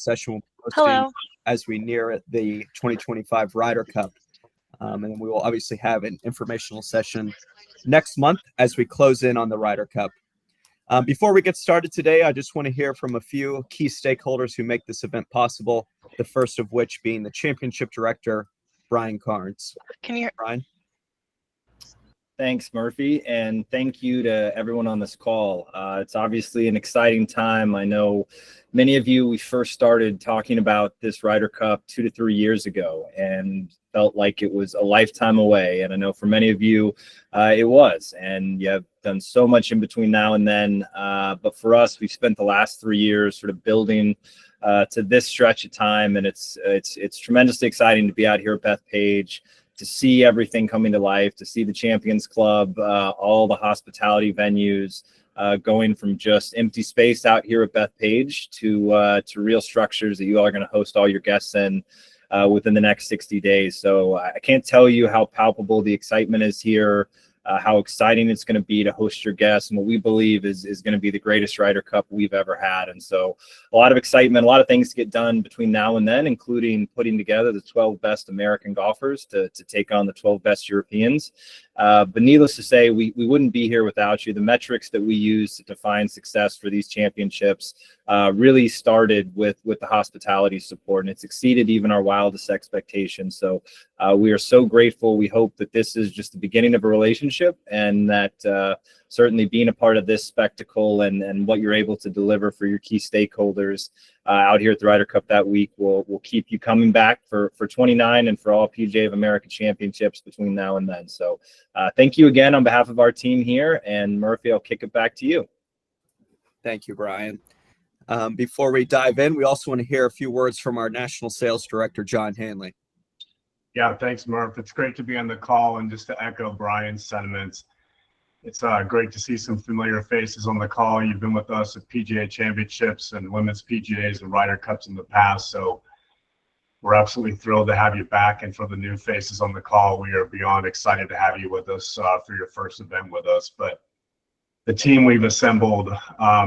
session will be hosting Hello. as we near the 2025 Ryder Cup. And then we will obviously have an informational session next month as we close in on the Ryder Cup. Before we get started today, I just want to hear from a few key stakeholders who make this event possible, the first of which being the championship director, Brian Carnes. Can you hear? Brian? Thanks, Murphy, and thank you to everyone on this call. It's obviously an exciting time. I know many of you, we first started talking about this Ryder Cup 2 to 3 years ago and felt like it was a lifetime away. And I know for many of you, it was. And you have done so much in between now and then. But for us, we've spent the last 3 years sort of building to this stretch of time. And it's tremendously exciting to be out here at Bethpage, to see everything coming to life, to see the Champions Club, all the hospitality venues, going from just empty space out here at Bethpage to real structures that you all are going to host all your guests in within the next 60 days. So I can't tell you how palpable the excitement is here, how exciting it's going to be to host your guests, and what we believe is going to be the greatest Ryder Cup we've ever had. And so a lot of excitement, a lot of things to get done between now and then, including putting together the 12 best American golfers to take on the 12 best Europeans. But needless to say, we wouldn't be here without you. The metrics that we use to define success for these championships really started with the hospitality support, and it's exceeded even our wildest expectations. So we are so grateful. We hope that this is just the beginning of a relationship, and that certainly being a part of this spectacle and what you're able to deliver for your key stakeholders out here at the Ryder Cup that week will keep you coming back for 29 and for all PGA of America championships between now and then. So thank you again on behalf of our team here, and Murphy, I'll kick it back to you. Thank you, Brian. Before we dive in, we also want to hear a few words from our National Sales Director, John Hanley. Yeah, thanks, Murph. It's great to be on the call, and just to echo Brian's sentiments, it's great to see some familiar faces on the call. You've been with us at PGA Championships and Women's PGAs and Ryder Cups in the past, so we're absolutely thrilled to have you back. And for the new faces on the call, we are beyond excited to have you with us for your first event with us. But the team we've assembled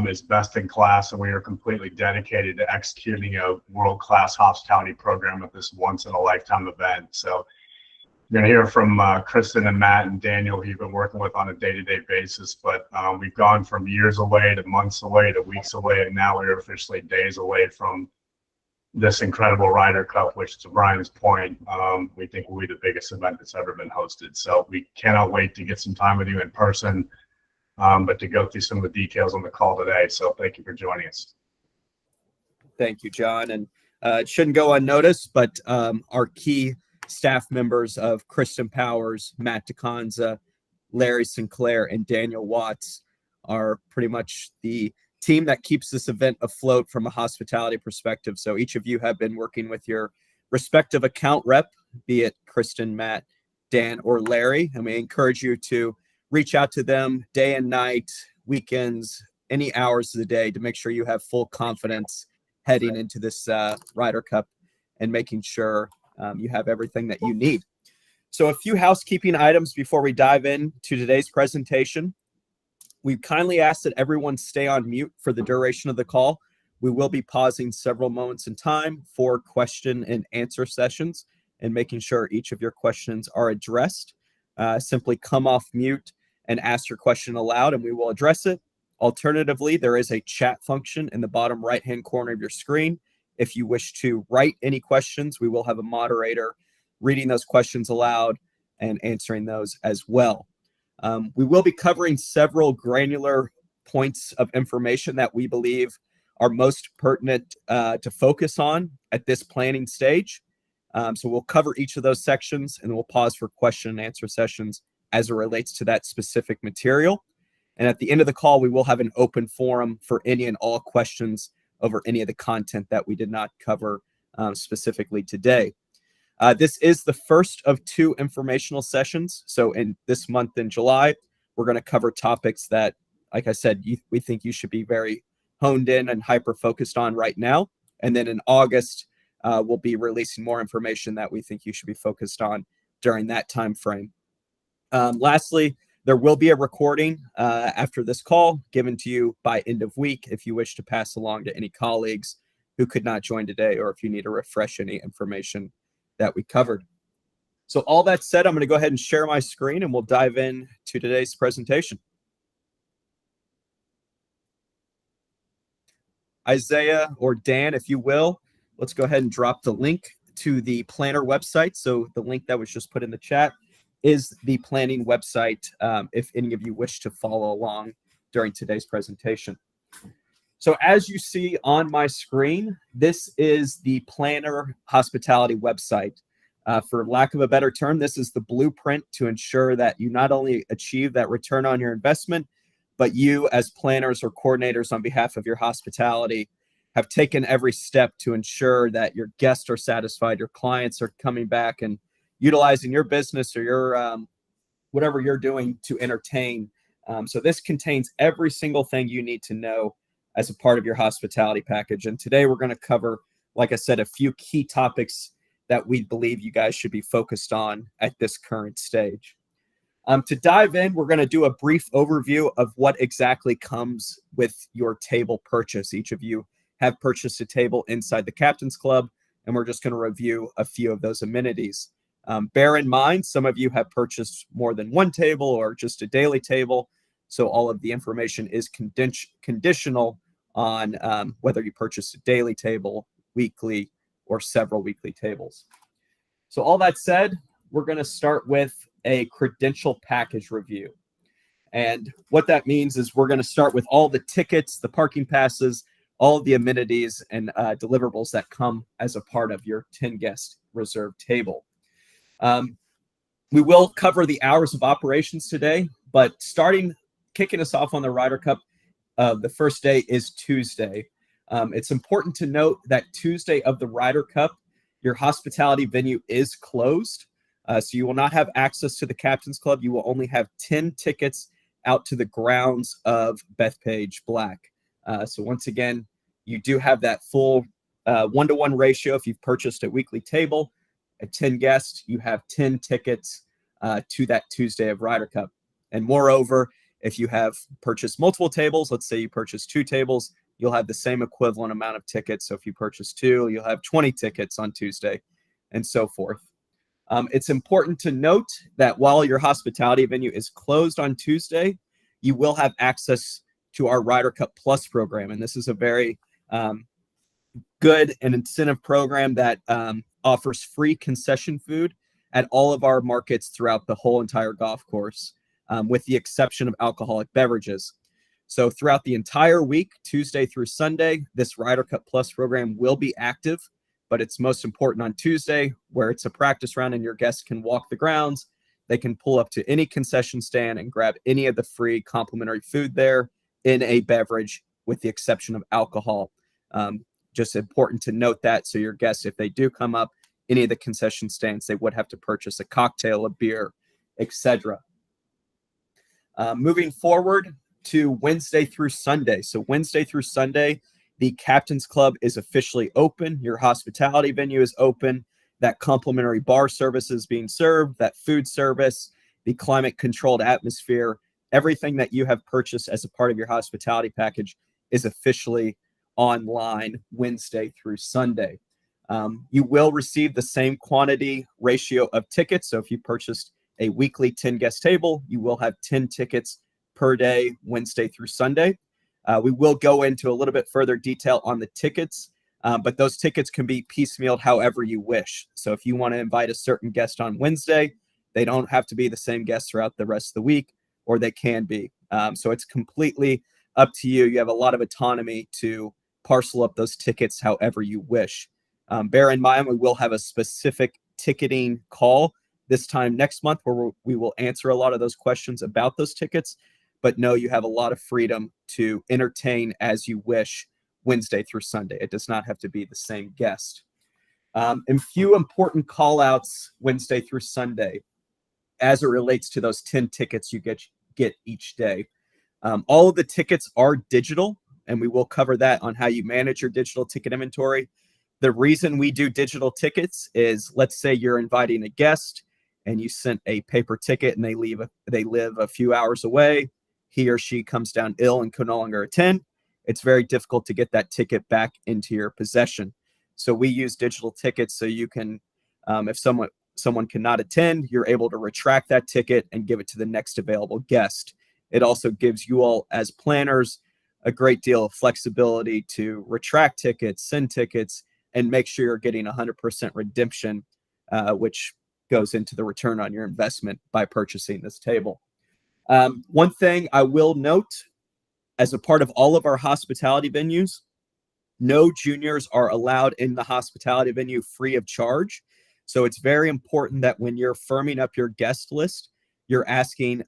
is best in class, and we are completely dedicated to executing a world-class hospitality program at this once-in-a-lifetime event. So you're going to hear from Kristen and Matt and Daniel, who you've been working with on a day-to-day basis. But we've gone from years away to months away to weeks away, and now we're officially days away from this incredible Ryder Cup, which, to Brian's point, we think will be the biggest event that's ever been hosted. So we cannot wait to get some time with you in person, but to go through some of the details on the call today. So thank you for joining us. Thank you, John. And it shouldn't go unnoticed, but our key staff members of Kristen Powers, Matt DeConza, Larry Sinclair, and Daniel Watts are pretty much the team that keeps this event afloat from a hospitality perspective. So each of you have been working with your respective account rep, be it Kristen, Matt, Dan, or Larry, and we encourage you to reach out to them day and night, weekends, any hours of the day, to make sure you have full confidence heading into this Ryder Cup and making sure you have everything that you need. So a few housekeeping items before we dive into today's presentation. We kindly ask that everyone stay on mute for the duration of the call. We will be pausing several moments in time for question and answer sessions and making sure each of your questions are addressed. Simply come off mute and ask your question aloud, and we will address it. Alternatively, there is a chat function in the bottom right-hand corner of your screen. If you wish to write any questions, we will have a moderator reading those questions aloud and answering those as well. We will be covering several granular points of information that we believe are most pertinent to focus on at this planning stage. So we'll cover each of those sections, and we'll pause for question and answer sessions as it relates to that specific material. And at the end of the call, we will have an open forum for any and all questions over any of the content that we did not cover specifically today. This is the first of 2 informational sessions. So in this month in July, we're going to cover topics that, like I said, we think you should be very honed in and hyper-focused on right now. And then in August, we'll be releasing more information that we think you should be focused on during that time frame. Lastly, there will be a recording after this call given to you by end of week if you wish to pass along to any colleagues who could not join today, or if you need to refresh any information that we covered. So all that said, I'm going to go ahead and share my screen and we'll dive in to today's presentation. Isaiah or Dan, if you will, let's go ahead and drop the link to the planner website. So the link that was just put in the chat is the planning website if any of you wish to follow along during today's presentation. So as you see on my screen, this is the Planner Hospitality website. For lack of a better term, this is the blueprint to ensure that you not only achieve that return on your investment, but you as planners or coordinators on behalf of your hospitality have taken every step to ensure that your guests are satisfied, your clients are coming back and utilizing your business or your whatever you're doing to entertain. So this contains every single thing you need to know as a part of your hospitality package. And today we're going to cover, like I said, a few key topics that we believe you guys should be focused on at this current stage. To dive in, we're going to do a brief overview of what exactly comes with your table purchase. Each of you have purchased a table inside the Captain's Club, and we're just going to review a few of those amenities. Bear in mind, some of you have purchased more than one table or just a daily table, so all of the information is conditional on whether you purchase a daily table, weekly, or several weekly tables. So all that said, we're going to start with a credential package review. And what that means is we're going to start with all the tickets, the parking passes, all of the amenities and deliverables that come as a part of your 10-guest reserved table. We will cover the hours of operations today, but kicking us off on the Ryder Cup, the first day is Tuesday. It's important to note that Tuesday of the Ryder Cup, your hospitality venue is closed. So you will not have access to the Captain's Club. You will only have 10 tickets out to the grounds of Bethpage Black. So once again, you do have that full 1-to-1 ratio. If you've purchased a weekly table at 10 guests, you have 10 tickets to that Tuesday of Ryder Cup. And moreover, if you have purchased multiple tables, let's say you purchased 2 tables, you'll have the same equivalent amount of tickets. So if you purchase 2, you'll have 20 tickets on Tuesday and so forth. It's important to note that while your hospitality venue is closed on Tuesday, you will have access to our Ryder Cup Plus program. And this is a very good and incentive program that offers free concession food at all of our markets throughout the whole entire golf course, with the exception of alcoholic beverages. So throughout the entire week, Tuesday through Sunday, this Ryder Cup Plus program will be active, but it's most important on Tuesday, where it's a practice round and your guests can walk the grounds. They can pull up to any concession stand and grab any of the free complimentary food there in a beverage, with the exception of alcohol. Just important to note that, so your guests, if they do come up any of the concession stands, they would have to purchase a cocktail, a beer, etc. Moving forward to Wednesday through Sunday. So Wednesday through Sunday, the Captain's Club is officially open. Your hospitality venue is open. That complimentary bar service is being served, that food service, the climate-controlled atmosphere, everything that you have purchased as a part of your hospitality package is officially online Wednesday through Sunday. You will receive the same quantity ratio of tickets. So if you purchased a weekly 10-guest table, you will have 10 tickets per day, Wednesday through Sunday. We will go into a little bit further detail on the tickets, but those tickets can be piecemealed however you wish. So if you want to invite a certain guest on Wednesday, they don't have to be the same guest throughout the rest of the week, or they can be. So it's completely up to you. You have a lot of autonomy to parcel up those tickets however you wish. Bear in mind, we will have a specific ticketing call this time next month where we will answer a lot of those questions about those tickets. But no, you have a lot of freedom to entertain as you wish Wednesday through Sunday. It does not have to be the same guest. And few important call outs Wednesday through Sunday as it relates to those 10 tickets you get each day. All of the tickets are digital, and we will cover that on how you manage your digital ticket inventory. The reason we do digital tickets is, let's say you're inviting a guest and you sent a paper ticket and they live a few hours away. He or she comes down ill and can no longer attend. it's very difficult to get that ticket back into your possession. So we use digital tickets so you can, if someone cannot attend, you're able to retract that ticket and give it to the next available guest. It also gives you all as planners a great deal of flexibility to retract tickets, send tickets, and make sure you're getting 100% redemption, which goes into the return on your investment by purchasing this table. One thing I will note, as a part of all of our hospitality venues, no juniors are allowed in the hospitality venue free of charge. So it's very important that when you're firming up your guest list, you're asking,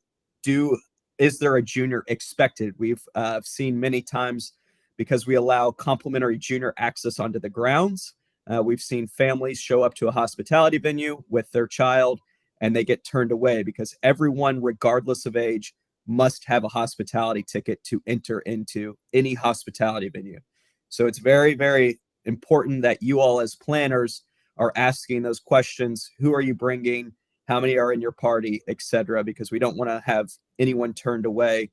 is there a junior expected? We've seen many times, because we allow complimentary junior access onto the grounds, we've seen families show up to a hospitality venue with their child and they get turned away, because everyone, regardless of age, must have a hospitality ticket to enter into any hospitality venue. So it's very, very important that you all as planners are asking those questions. Who are you bringing? How many are in your party, etc.? Because we don't want to have anyone turned away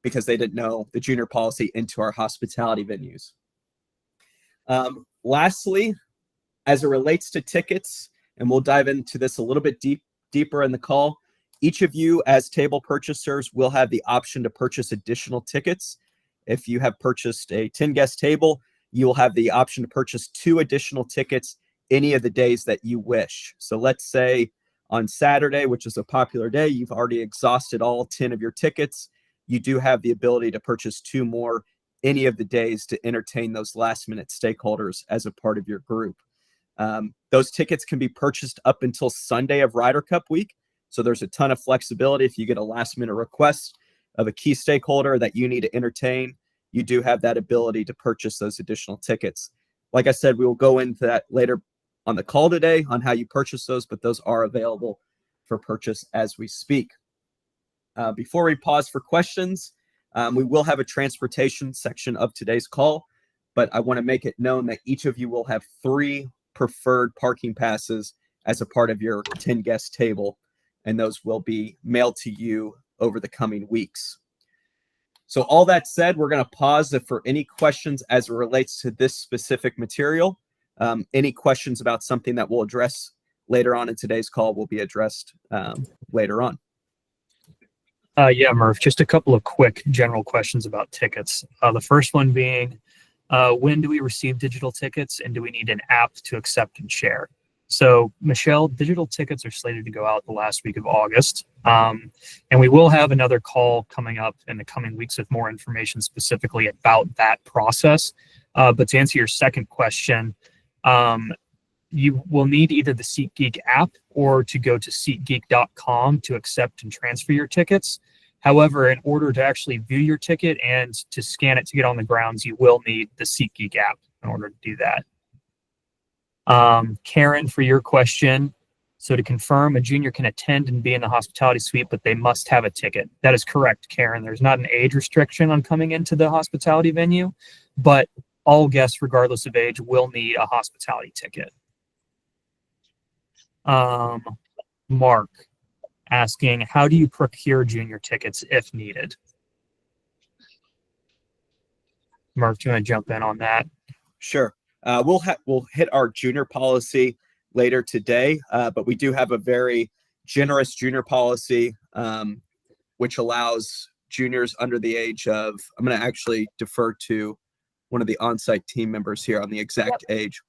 because they didn't know the junior policy into our hospitality venues. Lastly, as it relates to tickets, and we'll dive into this a little bit deeper in the call, each of you as table purchasers will have the option to purchase additional tickets. If you have purchased a 10-guest table, you will have the option to purchase 2 additional tickets any of the days that you wish. So let's say on Saturday, which is a popular day, you've already exhausted all 10 of your tickets. You do have the ability to purchase 2 more any of the days to entertain those last-minute stakeholders as a part of your group. Those tickets can be purchased up until Sunday of Ryder Cup week. So there's a ton of flexibility. If you get a last-minute request of a key stakeholder that you need to entertain, you do have that ability to purchase those additional tickets. Like I said, we will go into that later on the call today on how you purchase those, but those are available for purchase as we speak. Before we pause for questions, we will have a transportation section of today's call, but I want to make it known that each of you will have 3 preferred parking passes as a part of your 10-guest table, and those will be mailed to you over the coming weeks. So all that said, we're going to pause for any questions as it relates to this specific material. Any questions about something that we'll address later on in today's call will be addressed later on. Yeah, Murph, just a couple of quick general questions about tickets. The first one being, when do we receive digital tickets, and do we need an app to accept and share? So, Michelle, digital tickets are slated to go out the last week of August. And we will have another call coming up in the coming weeks with more information specifically about that process. But to answer your second question, you will need either the SeatGeek app or to go to SeatGeek.com to accept and transfer your tickets. However, in order to actually view your ticket and to scan it to get on the grounds, you will need the SeatGeek app in order to do that. Karen, for your question, so to confirm, a junior can attend and be in the hospitality suite, but they must have a ticket. That is correct, Karen. There's not an age restriction on coming into the hospitality venue, but all guests, regardless of age, will need a hospitality ticket. Mark asking, how do you procure junior tickets if needed? Mark, do you want to jump in on that? Sure. We'll hit our junior policy later today, but we do have a very generous junior policy, which allows juniors under the age of, I'm going to actually defer to one of the on-site team members here on the exact age.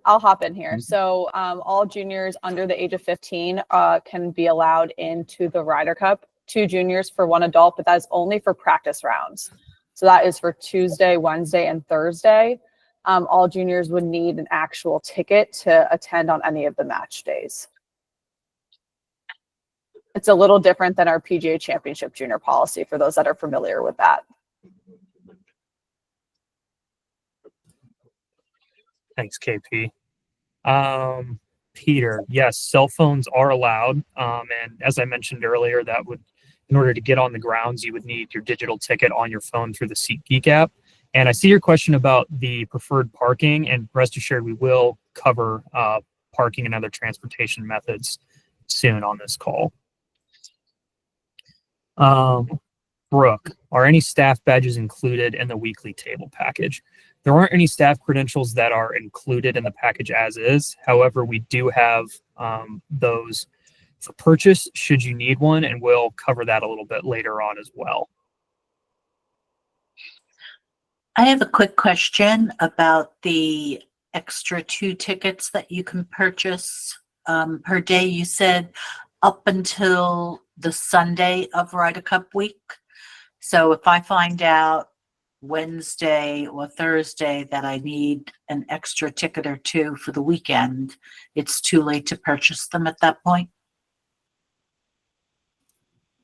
I'll hop in here. So all juniors under the age of 15 can be allowed into the Ryder Cup, 2 juniors for 1 adult, but that is only for practice rounds. So that is for Tuesday, Wednesday, and Thursday. All juniors would need an actual ticket to attend on any of the match days. It's a little different than our PGA Championship junior policy for those that are familiar with that. Thanks, KP. Peter, yes, cell phones are allowed. And as I mentioned earlier, that would, in order to get on the grounds, you would need your digital ticket on your phone through the SeatGeek app. And I see your question about the preferred parking, and rest assured, we will cover parking and other transportation methods soon on this call. Brooke, are any staff badges included in the weekly table package? There aren't any staff credentials that are included in the package as is. However, we do have those for purchase should you need one, and we'll cover that a little bit later on as well. I have a quick question about the extra 2 tickets that you can purchase per day. You said up until the Sunday of Ryder Cup week. So if I find out Wednesday or Thursday that I need an extra ticket or 2 for the weekend, it's too late to purchase them at that point?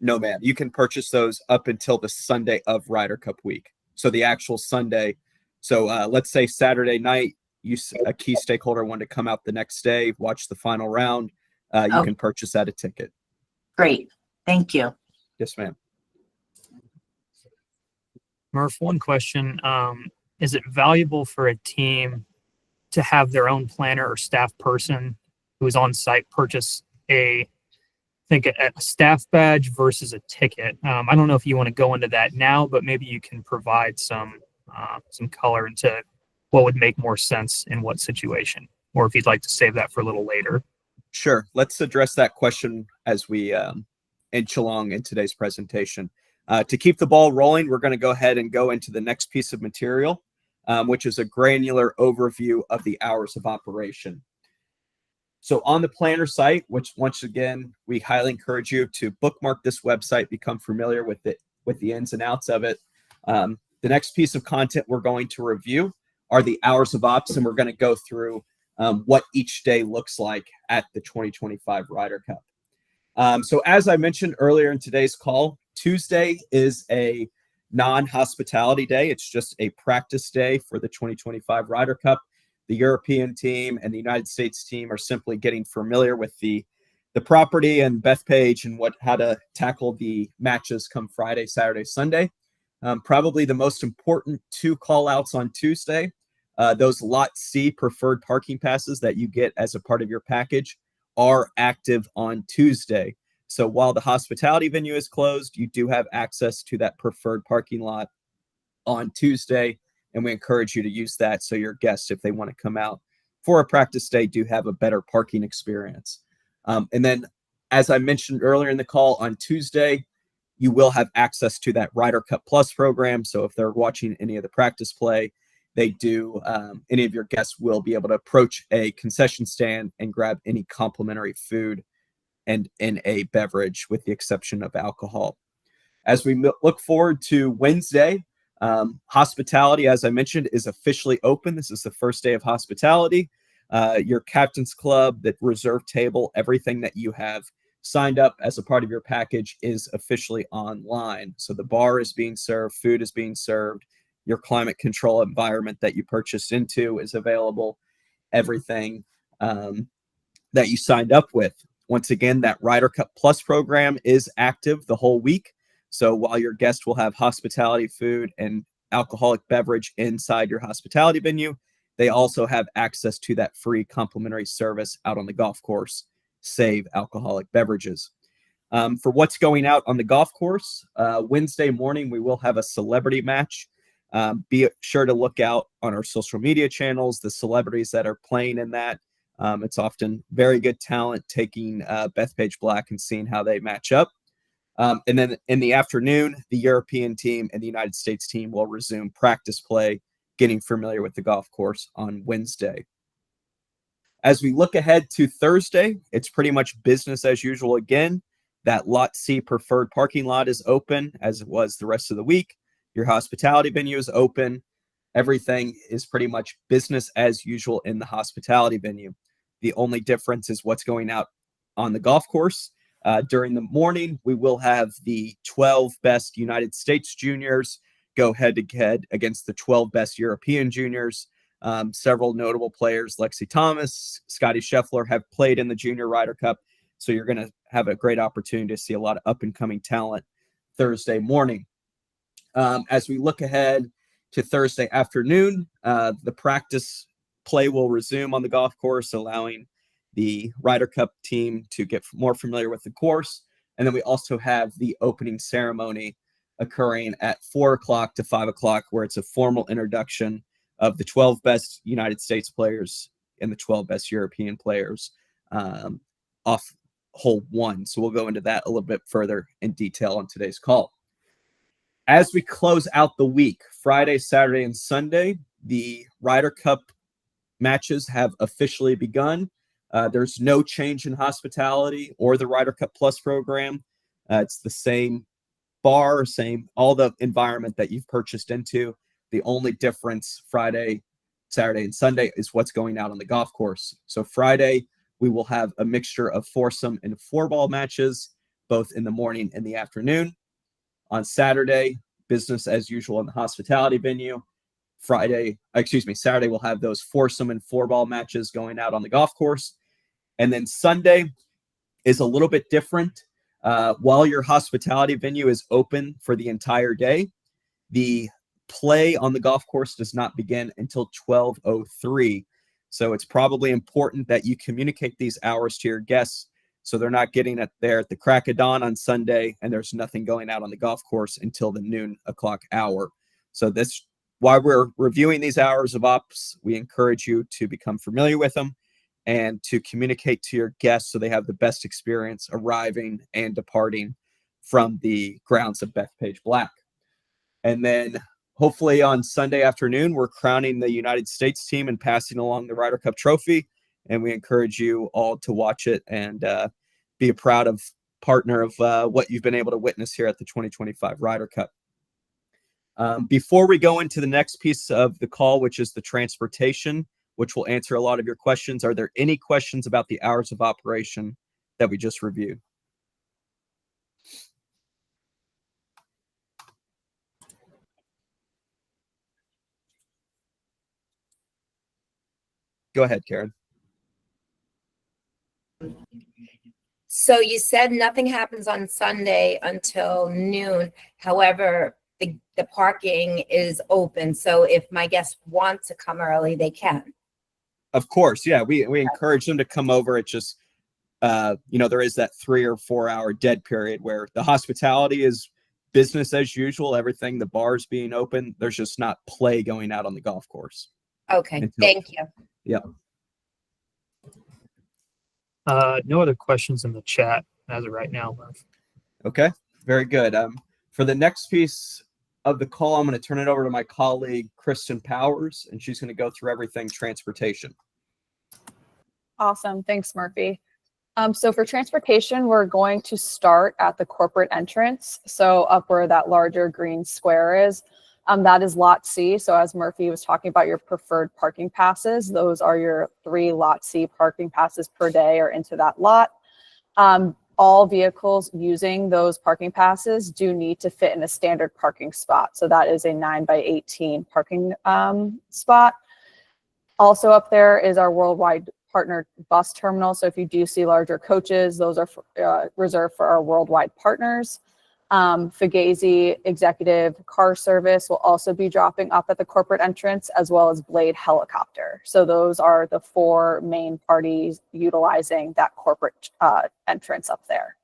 No, ma'am. You can purchase those up until the Sunday of Ryder Cup week. So the actual Sunday. So let's say Saturday night, a key stakeholder wanted to come out the next day, watch the final round. You can purchase that a ticket. Great. Thank you. Yes, ma'am. Murph, one question. Is it valuable for a team to have their own planner or staff person who is on site purchase a staff badge versus a ticket? I don't know if you want to go into that now, but maybe you can provide some color into what would make more sense in what situation, or if you'd like to save that for a little later. Sure. Let's address that question as we inch along in today's presentation. To keep the ball rolling, we're going to go ahead and go into the next piece of material, which is a granular overview of the hours of operation. So on the planner site, which once again, we highly encourage you to bookmark this website, become familiar with it, with the ins and outs of it. The next piece of content we're going to review are the hours of ops, and we're going to go through what each day looks like at the 2025 Ryder Cup. So as I mentioned earlier in today's call, Tuesday is a non-hospitality day. It's just a practice day for the 2025 Ryder Cup. The European team and the United States team are simply getting familiar with the property and Bethpage and how to tackle the matches come Friday, Saturday, Sunday. Probably the most important 2 call outs on Tuesday, those Lot C preferred parking passes that you get as a part of your package are active on Tuesday. So while the hospitality venue is closed, you do have access to that preferred parking lot on Tuesday. And we encourage you to use that so your guests, if they want to come out for a practice day, do have a better parking experience. And then, as I mentioned earlier in the call, on Tuesday, you will have access to that Ryder Cup Plus program. So if they're watching any of the practice play, any of your guests will be able to approach a concession stand and grab any complimentary food and in a beverage, with the exception of alcohol. As we look forward to Wednesday, hospitality, as I mentioned, is officially open. This is the first day of hospitality. Your captain's club, that reserve table, everything that you have signed up as a part of your package is officially online. So the bar is being served, food is being served, your climate control environment that you purchased into is available, everything that you signed up with. Once again, that Ryder Cup Plus program is active the whole week. So while your guest will have hospitality food and alcoholic beverage inside your hospitality venue, they also have access to that free complimentary service out on the golf course, save alcoholic beverages. For what's going out on the golf course, Wednesday morning, we will have a celebrity match. Be sure to look out on our social media channels, the celebrities that are playing in that. It's often very good talent taking Bethpage Black and seeing how they match up. And then in the afternoon, the European team and the United States team will resume practice play, getting familiar with the golf course on Wednesday. As we look ahead to Thursday, it's pretty much business as usual again. That Lot C preferred parking lot is open, as it was the rest of the week. Your hospitality venue is open. Everything is pretty much business as usual in the hospitality venue. The only difference is what's going out on the golf course. During the morning, we will have the 12 best United States juniors go head-to-head against the 12 best European juniors. Several notable players, Lexi Thomas, Scotty Scheffler, have played in the Junior Ryder Cup, so you're going to have a great opportunity to see a lot of up-and-coming talent Thursday morning. As we look ahead to Thursday afternoon, the practice play will resume on the golf course, allowing the Ryder Cup team to get more familiar with the course. And then we also have the opening ceremony occurring at 4 o'clock to 5 o'clock, where it's a formal introduction of the 12 best United States players and the 12 best European players off hole 1. So we'll go into that a little bit further in detail on today's call. As we close out the week, Friday, Saturday, and Sunday, the Ryder Cup matches have officially begun. There's no change in hospitality or the Ryder Cup Plus program. It's the same bar, same, all the environment that you've purchased into. The only difference Friday, Saturday, and Sunday is what's going out on the golf course. So Friday, we will have a mixture of foursome and four-ball matches, both in the morning and the afternoon. On Saturday, business as usual in the hospitality venue. Saturday, we'll have those foursome and four-ball matches going out on the golf course. And then Sunday is a little bit different. While your hospitality venue is open for the entire day, the play on the golf course does not begin until 12:03. So it's probably important that you communicate these hours to your guests so they're not getting it there at the crack of dawn on Sunday and there's nothing going out on the golf course until the noon o'clock hour. So this, while we're reviewing these hours of ops, we encourage you to become familiar with them and to communicate to your guests so they have the best experience arriving and departing from the grounds of Bethpage Black. And then hopefully on Sunday afternoon, we're crowning the United States team and passing along the Ryder Cup trophy. And we encourage you all to watch it and be a proud of partner of what you've been able to witness here at the 2025 Ryder Cup. Before we go into the next piece of the call, which is the transportation, which will answer a lot of your questions, are there any questions about the hours of operation that we just reviewed? Go ahead, Karen. So you said nothing happens on Sunday until noon. However, the parking is open. So if my guests want to come early, they can. Of course. Yeah. We encourage them to come over. It just, there is that 3 or 4 hour dead period where the hospitality is business as usual. Everything, the bars being open, there's just not play going out on the golf course. Okay. Thank you. Yeah. No other questions in the chat as of right now, Murph. Okay, very good. For the next piece of the call, I'm going to turn it over to my colleague, Kristen Powers, and she's going to go through everything transportation. Awesome. Thanks, Murphy. So for transportation, we're going to start at the corporate entrance. So up where that larger green square is, that is lot C. So as Murphy was talking about your preferred parking passes, those are your 3 lot C parking passes per day or into that lot. All vehicles using those parking passes do need to fit in a standard parking spot. So that is a 9x18 parking spot. Also up there is our worldwide partner bus terminal. So if you do see larger coaches, those are reserved for our worldwide partners. Fugazi Executive Car Service will also be dropping up at the corporate entrance, as well as Blade Helicopter. So those are the 4 main parties utilizing that corporate entrance up there.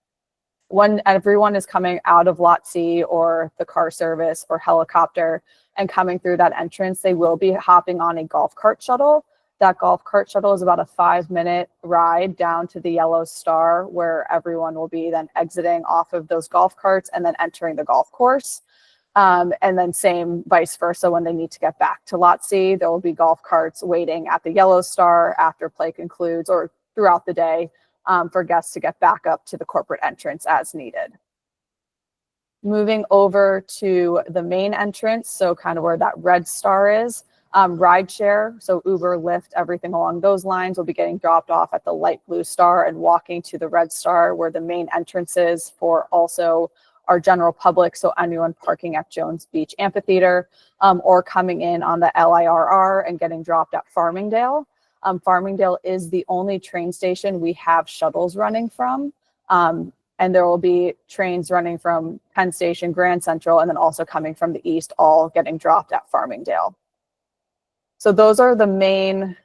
When everyone is coming out of Lot C or the car service or helicopter and coming through that entrance, they will be hopping on a golf cart shuttle. That golf cart shuttle is about a 5-minute ride down to the Yellow Star, where everyone will be then exiting off of those golf carts and then entering the golf course. And then same vice versa, when they need to get back to Lot C, there will be golf carts waiting at the Yellow Star after play concludes or throughout the day for guests to get back up to the corporate entrance as needed. Moving over to the main entrance, so kind of where that red star is, rideshare, so Uber, Lyft, everything along those lines will be getting dropped off at the light blue star and walking to the red star, where the main entrance is for also our general public. So anyone parking at Jones Beach Amphitheater or coming in on the LIRR and getting dropped at Farmingdale. Farmingdale is the only train station we have shuttles running from. And there will be trains running from Penn Station, Grand Central, and then also coming from the east, all getting dropped at Farmingdale. So those are the main,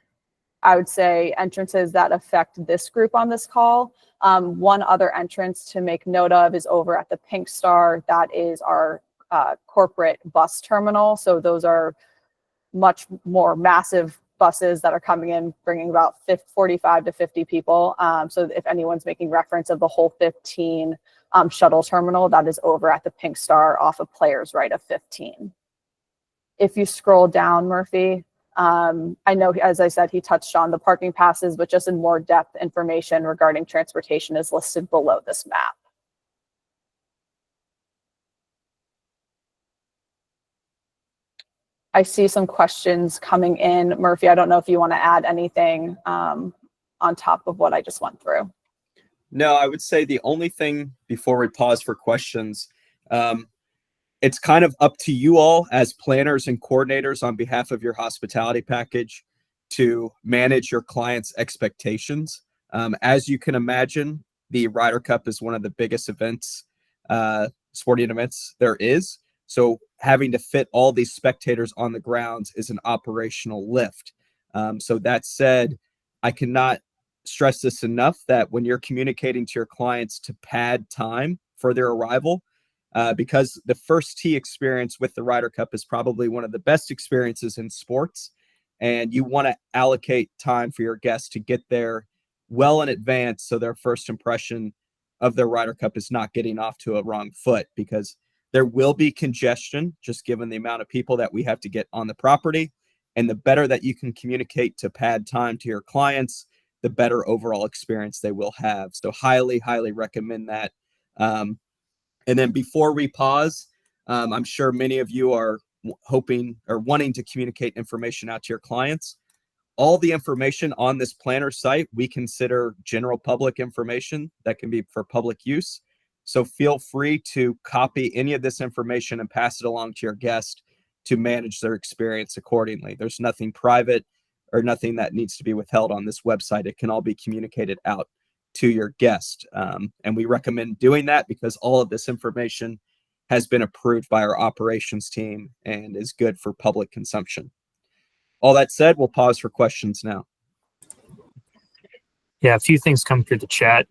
I would say, entrances that affect this group on this call. One other entrance to make note of is over at the Pink Star. That is our corporate bus terminal. So those are much more massive buses that are coming in, bringing about 45 to 50 people. So if anyone's making reference of the whole 15 shuttle terminal, that is over at the Pink Star off of Players Right of 15. If you scroll down, Murphy, I know, as I said, he touched on the parking passes, but just in more depth information regarding transportation is listed below this map. I see some questions coming in. Murphy, I don't know if you want to add anything on top of what I just went through. No, I would say the only thing before we pause for questions, it's kind of up to you all as planners and coordinators on behalf of your hospitality package to manage your clients' expectations. As you can imagine, the Ryder Cup is one of the biggest events, sporting events there is. So having to fit all these spectators on the grounds is an operational lift. So that said, I cannot stress this enough that when you're communicating to your clients to pad time for their arrival, because the first tee experience with the Ryder Cup is probably one of the best experiences in sports, and you want to allocate time for your guests to get there well in advance so their first impression of their Ryder Cup is not getting off to a wrong foot, because there will be congestion just given the amount of people that we have to get on the property. And the better that you can communicate to pad time to your clients, the better overall experience they will have. So highly, highly recommend that. And then before we pause, I'm sure many of you are hoping or wanting to communicate information out to your clients. All the information on this planner site, we consider general public information that can be for public use. So feel free to copy any of this information and pass it along to your guest to manage their experience accordingly. There's nothing private or nothing that needs to be withheld on this website. It can all be communicated out to your guest. And we recommend doing that because all of this information has been approved by our operations team and is good for public consumption. All that said, we'll pause for questions now. Yeah, a few things come through the chat.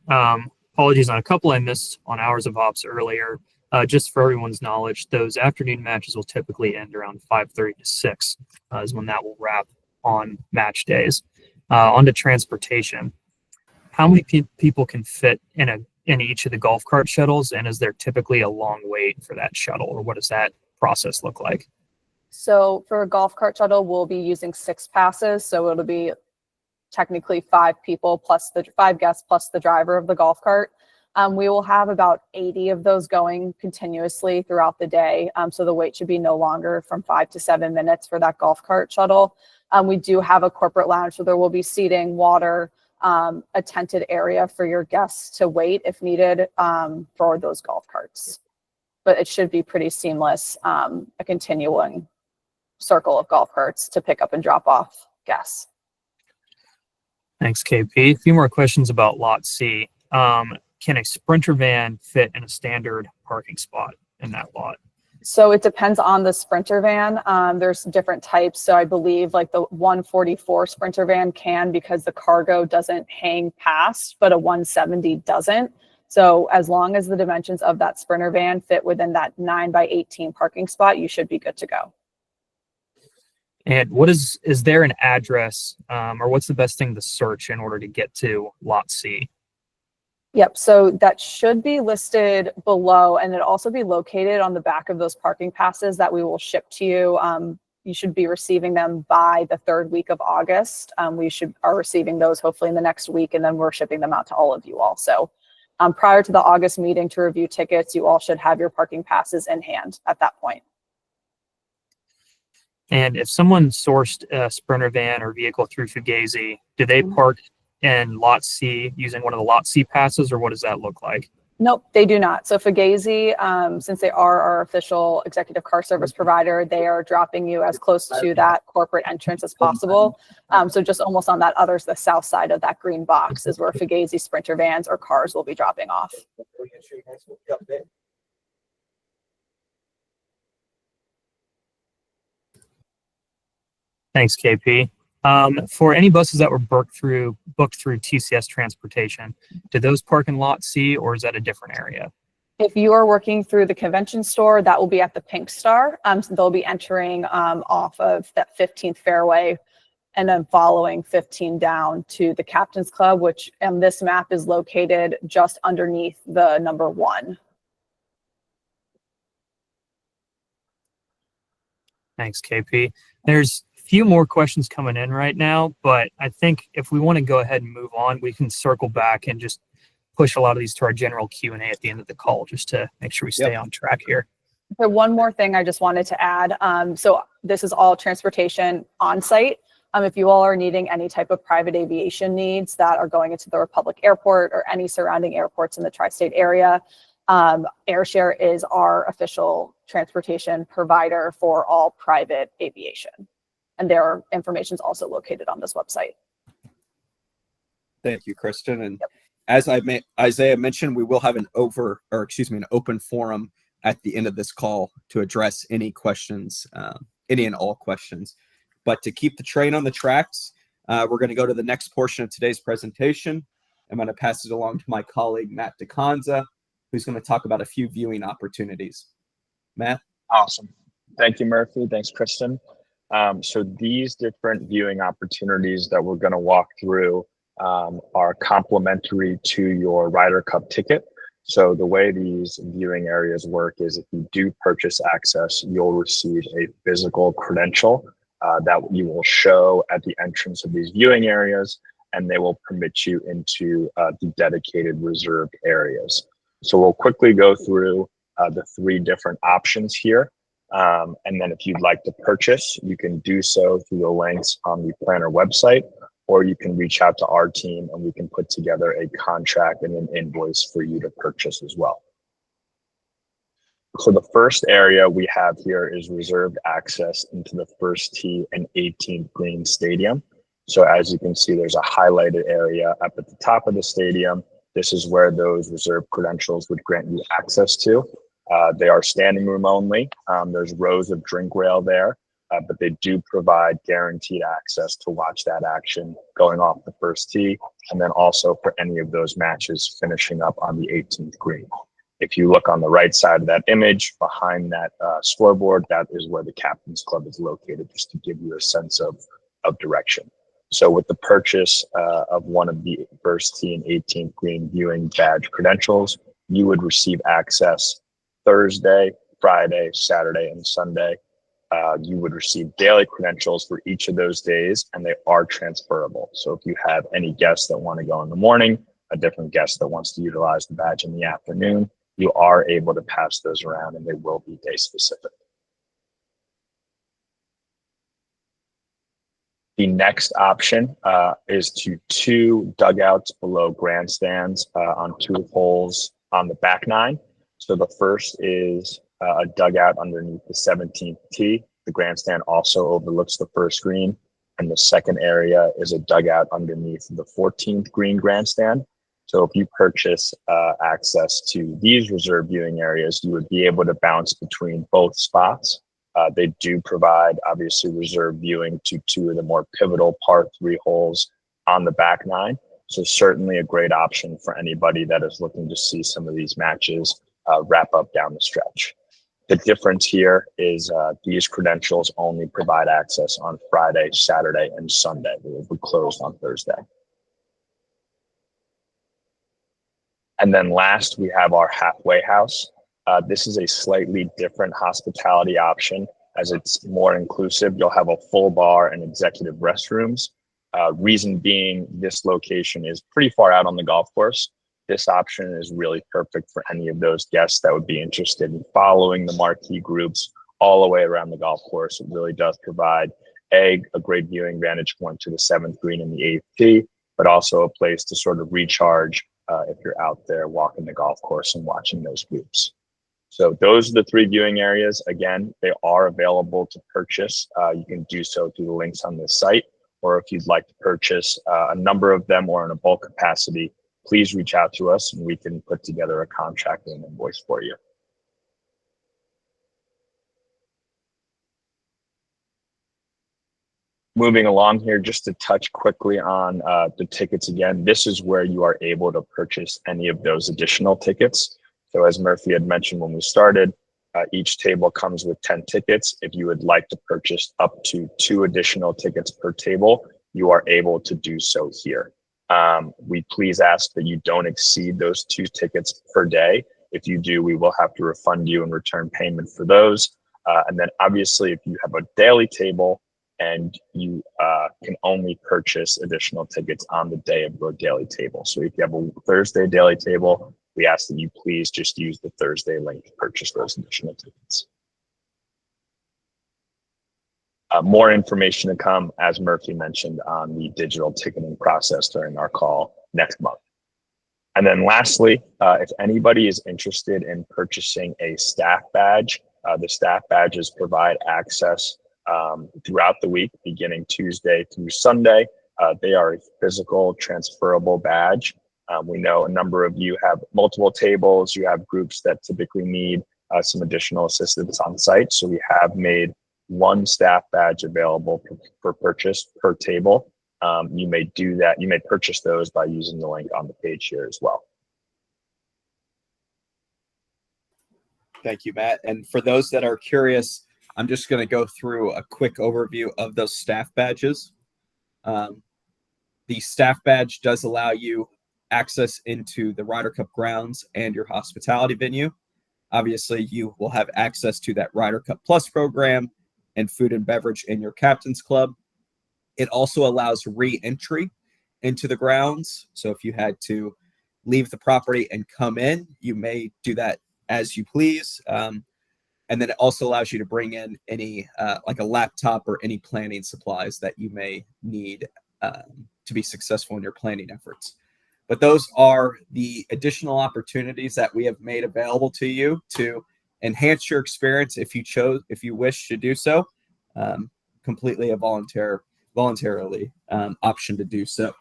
Apologies on a couple I missed on hours of ops earlier. Just for everyone's knowledge, those afternoon matches will typically end around 5:30 to 6 is when that will wrap on match days. On to transportation. How many people can fit in each of the golf cart shuttles, and is there typically a long wait for that shuttle, or what does that process look like? So for a golf cart shuttle, we'll be using 6 passes. So it'll be technically 5 people plus the 5 guests plus the driver of the golf cart. We will have about 80 of those going continuously throughout the day. So the wait should be no longer from 5 to 7 minutes for that golf cart shuttle. We do have a corporate lounge, so there will be seating, water, a tented area for your guests to wait if needed for those golf carts. But it should be pretty seamless, a continuing circle of golf carts to pick up and drop off guests. Thanks, KP. A few more questions about Lot C. Can a Sprinter van fit in a standard parking spot in that lot? So it depends on the Sprinter van. There's different types. So I believe like the 144 Sprinter van can, because the cargo doesn't hang past, but a 170 doesn't. So as long as the dimensions of that Sprinter van fit within that 9x18 parking spot, you should be good to go. And what is there an address or what's the best thing to search in order to get to Lot C? Yep, so that should be listed below, and it'll also be located on the back of those parking passes that we will ship to you. You should be receiving them by the 3rd week of August. We are receiving those hopefully in the next week, and then we're shipping them out to all of you also. Prior to the August meeting to review tickets, you all should have your parking passes in hand at that point. And if someone sourced a Sprinter van or vehicle through Fugazi, do they park in Lot C using one of the Lot C passes, or what does that look like? Nope, they do not. So Fugazi, since they are our official executive car service provider, they are dropping you as close to that corporate entrance as possible. So just almost on the south side of that green box is where Fugazi Sprinter vans or cars will be dropping off. Thanks, KP. For any buses that were booked through TCS Transportation, do those park in Lot C, or is that a different area? If you are working through the convention store, that will be at the Pink Star. So they'll be entering off of that 15th fairway and then following 15 down to the Captain's Club, which on this map is located just underneath the number 1. Thanks, KP. There's a few more questions coming in right now, but I think if we want to go ahead and move on, we can circle back and just push a lot of these to our general Q&A at the end of the call, just to make sure we stay on track here. Okay, one more thing I just wanted to add. So this is all transportation on site. If you all are needing any type of private aviation needs that are going into the Republic Airport or any surrounding airports in the tri-state area, AirShare is our official transportation provider for all private aviation. And their information is also located on this website. Thank you, Kristen. And as Isaiah mentioned, we will have an open forum at the end of this call to address any questions, any and all questions. But to keep the train on the tracks, we're going to go to the next portion of today's presentation. I'm going to pass it along to my colleague, Matt DeConza, who's going to talk about a few viewing opportunities. Matt? Awesome. Thank you, Murphy. Thanks, Kristen. So these different viewing opportunities that we're going to walk through are complementary to your Ryder Cup ticket. So the way these viewing areas work is if you do purchase access, you'll receive a physical credential that you will show at the entrance of these viewing areas, and they will permit you into the dedicated reserved areas. So we'll quickly go through the 3 different options here. And then if you'd like to purchase, you can do so through the links on the planner website, or you can reach out to our team and we can put together a contract and an invoice for you to purchase as well. So the first area we have here is reserved access into the first tee and 18th green stadium. So as you can see, there's a highlighted area up at the top of the stadium. This is where those reserved credentials would grant you access to. They are standing room only. There's rows of drink rail there, but they do provide guaranteed access to watch that action going off the first tee, and then also for any of those matches finishing up on the 18th green. If you look on the right side of that image, behind that scoreboard, that is where the Captain's Club is located, just to give you a sense of direction. So with the purchase of one of the first tee and 18th green viewing badge credentials, you would receive access Thursday, Friday, Saturday, and Sunday. You would receive daily credentials for each of those days, and they are transferable. So if you have any guests that want to go in the morning, a different guest that wants to utilize the badge in the afternoon, you are able to pass those around, and they will be day specific. The next option is to 2 dugouts below grandstands on 2 holes on the back 9. So the first is a dugout underneath the 17th tee. The grandstand also overlooks the first green. And the second area is a dugout underneath the 14th green grandstand. So if you purchase access to these reserved viewing areas, you would be able to bounce between both spots. They do provide, obviously, reserved viewing to 2 of the more pivotal par 3 holes on the back 9. So certainly a great option for anybody that is looking to see some of these matches wrap up down the stretch. The difference here is these credentials only provide access on Friday, Saturday, and Sunday. We closed on Thursday. And then last, we have our halfway house. This is a slightly different hospitality option as it's more inclusive. You'll have a full bar and executive restrooms. Reason being, this location is pretty far out on the golf course. This option is really perfect for any of those guests that would be interested in following the marquee groups all the way around the golf course. It really does provide a great viewing vantage point to the 7th green and the 8th tee, but also a place to sort of recharge if you're out there walking the golf course and watching those groups. So those are the 3 viewing areas. Again, they are available to purchase. You can do so through the links on this site, or if you'd like to purchase a number of them or in a bulk capacity, please reach out to us and we can put together a contract and invoice for you. Moving along here, just to touch quickly on the tickets again, this is where you are able to purchase any of those additional tickets. So as Murphy had mentioned when we started, each table comes with 10 tickets. If you would like to purchase up to 2 additional tickets per table, you are able to do so here. We please ask that you don't exceed those 2 tickets per day. If you do, we will have to refund you and return payment for those. And then obviously, if you have a daily table and you can only purchase additional tickets on the day of your daily table. So if you have a Thursday daily table, we ask that you please just use the Thursday link to purchase those additional tickets. More information to come, as Murphy mentioned, on the digital ticketing process during our call next month. And then lastly, if anybody is interested in purchasing a staff badge, the staff badges provide access throughout the week, beginning Tuesday through Sunday. They are a physical transferable badge. We know a number of you have multiple tables. You have groups that typically need some additional assistance on site. So we have made one staff badge available for purchase per table. You may do that. You may purchase those by using the link on the page here as well. Thank you, Matt. And for those that are curious, I'm just going to go through a quick overview of those staff badges. The staff badge does allow you access into the Ryder Cup grounds and your hospitality venue. Obviously, you will have access to that Ryder Cup Plus program and food and beverage in your captain's club. It also allows re-entry into the grounds. So if you had to leave the property and come in, you may do that as you please. And then it also allows you to bring in any, like a laptop or any planning supplies that you may need to be successful in your planning efforts. But those are the additional opportunities that we have made available to you to enhance your experience if you wish to do so. Completely a voluntarily option to do so.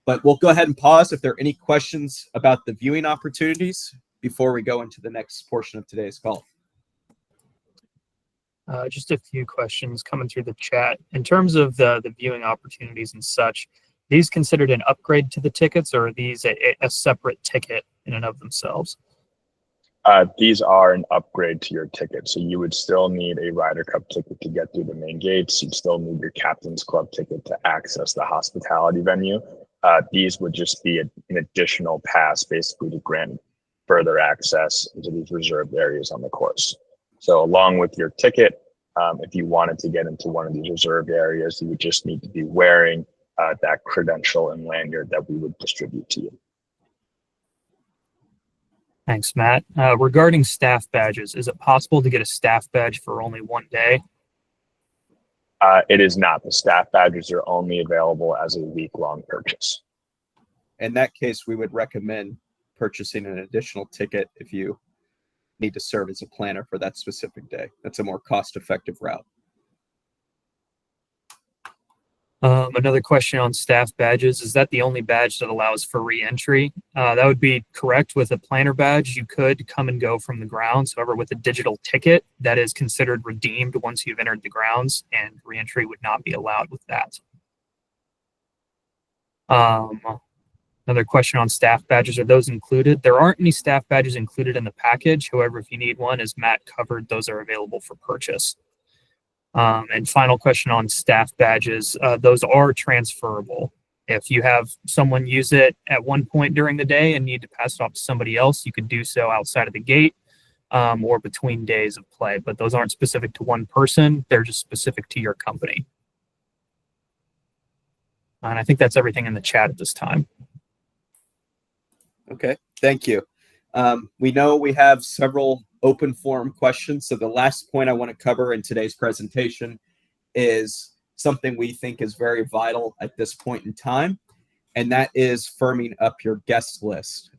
But we'll go ahead and pause if there are any questions about the viewing opportunities before we go into the next portion of today's call. Just a few questions coming through the chat. In terms of the viewing opportunities and such, these considered an upgrade to the tickets, or are these a separate ticket in and of themselves? These are an upgrade to your ticket. So you would still need a Ryder Cup ticket to get through the main gates. You'd still need your Captain's Club ticket to access the hospitality venue. These would just be an additional pass, basically, to grant further access into these reserved areas on the course. So along with your ticket, if you wanted to get into one of these reserved areas, you would just need to be wearing that credential and lanyard that we would distribute to you. Thanks, Matt. Regarding staff badges, is it possible to get a staff badge for only one day? It is not. The staff badges are only available as a week-long purchase. In that case, we would recommend purchasing an additional ticket if you need to serve as a planner for that specific day. That's a more cost-effective route. Another question on staff badges. Is that the only badge that allows for re-entry? That would be correct. With a planner badge, you could come and go from the grounds. However, with a digital ticket, that is considered redeemed once you've entered the grounds, and re-entry would not be allowed with that. Another question on staff badges. Are those included? There aren't any staff badges included in the package. However, if you need one, as Matt covered, those are available for purchase. And final question on staff badges, those are transferable. If you have someone use it at one point during the day and need to pass it off to somebody else, you could do so outside of the gate or between days of play. But those aren't specific to one person. They're just specific to your company. And I think that's everything in the chat at this time. Okay, thank you. We know we have several open forum questions. So the last point I want to cover in today's presentation is something we think is very vital at this point in time, and that is firming up your guest list.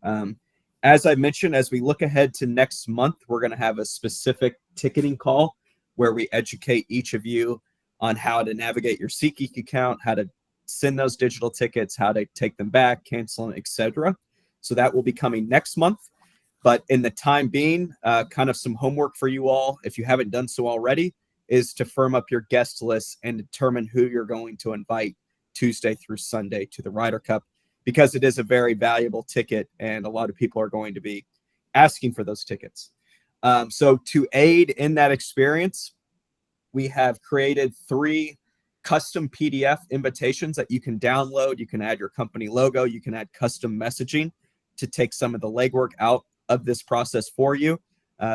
As I mentioned, as we look ahead to next month, we're going to have a specific ticketing call where we educate each of you on how to navigate your SeatGeek account, how to send those digital tickets, how to take them back, cancel them, etc. So that will be coming next month. But in the time being, kind of some homework for you all, if you haven't done so already, is to firm up your guest list and determine who you're going to invite Tuesday through Sunday to the Ryder Cup, because it is a very valuable ticket and a lot of people are going to be asking for those tickets. So to aid in that experience, we have created 3 custom PDF invitations that you can download. You can add your company logo. You can add custom messaging to take some of the legwork out of this process for you.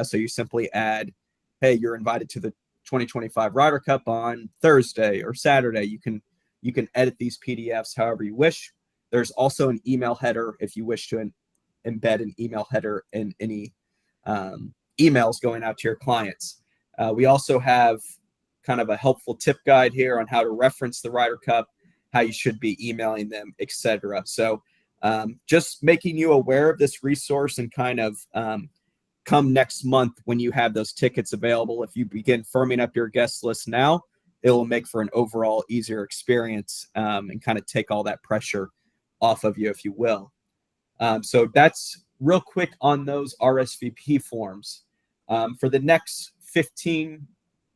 So you simply add, hey, you're invited to the 2025 Ryder Cup on Thursday or Saturday. You can edit these PDFs however you wish. There's also an email header if you wish to embed an email header in any emails going out to your clients. We also have kind of a helpful tip guide here on how to reference the Ryder Cup, how you should be emailing them, etc. So just making you aware of this resource, and kind of come next month when you have those tickets available, if you begin firming up your guest list now, it will make for an overall easier experience, and kind of take all that pressure off of you, if you will. So that's real quick on those RSVP forms. For the next 15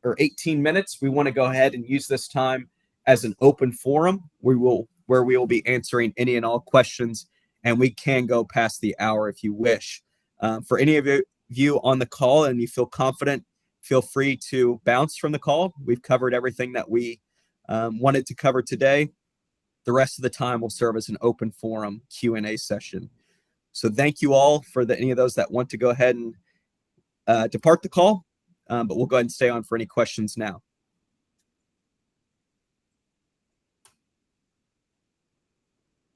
or 18 minutes, we want to go ahead and use this time as an open forum. Where we will be answering any and all questions, and we can go past the hour if you wish. For any of you on the call and you feel confident, feel free to bounce from the call. We've covered everything that we wanted to cover today. The rest of the time will serve as an open forum Q&A session. So thank you all for any of those that want to go ahead and depart the call, but we'll go ahead and stay on for any questions now.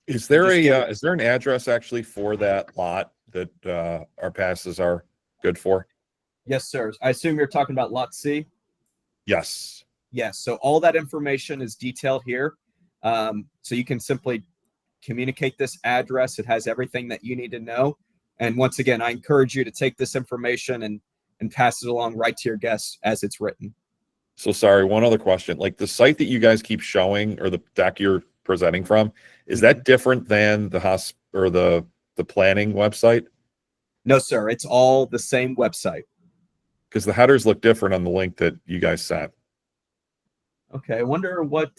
Is there an address actually for that lot that our passes are good for? Yes, sir. I assume you're talking about Lot C? Yes. Yes. So all that information is detailed here. So you can simply communicate this address. It has everything that you need to know. And once again, I encourage you to take this information and pass it along right to your guests as it's written. So sorry, one other question. Like the site that you guys keep showing, or the deck you're presenting from, is that different than the planning website? No, sir. It's all the same website. Because the headers look different on the link that you guys sent. Okay. I wonder what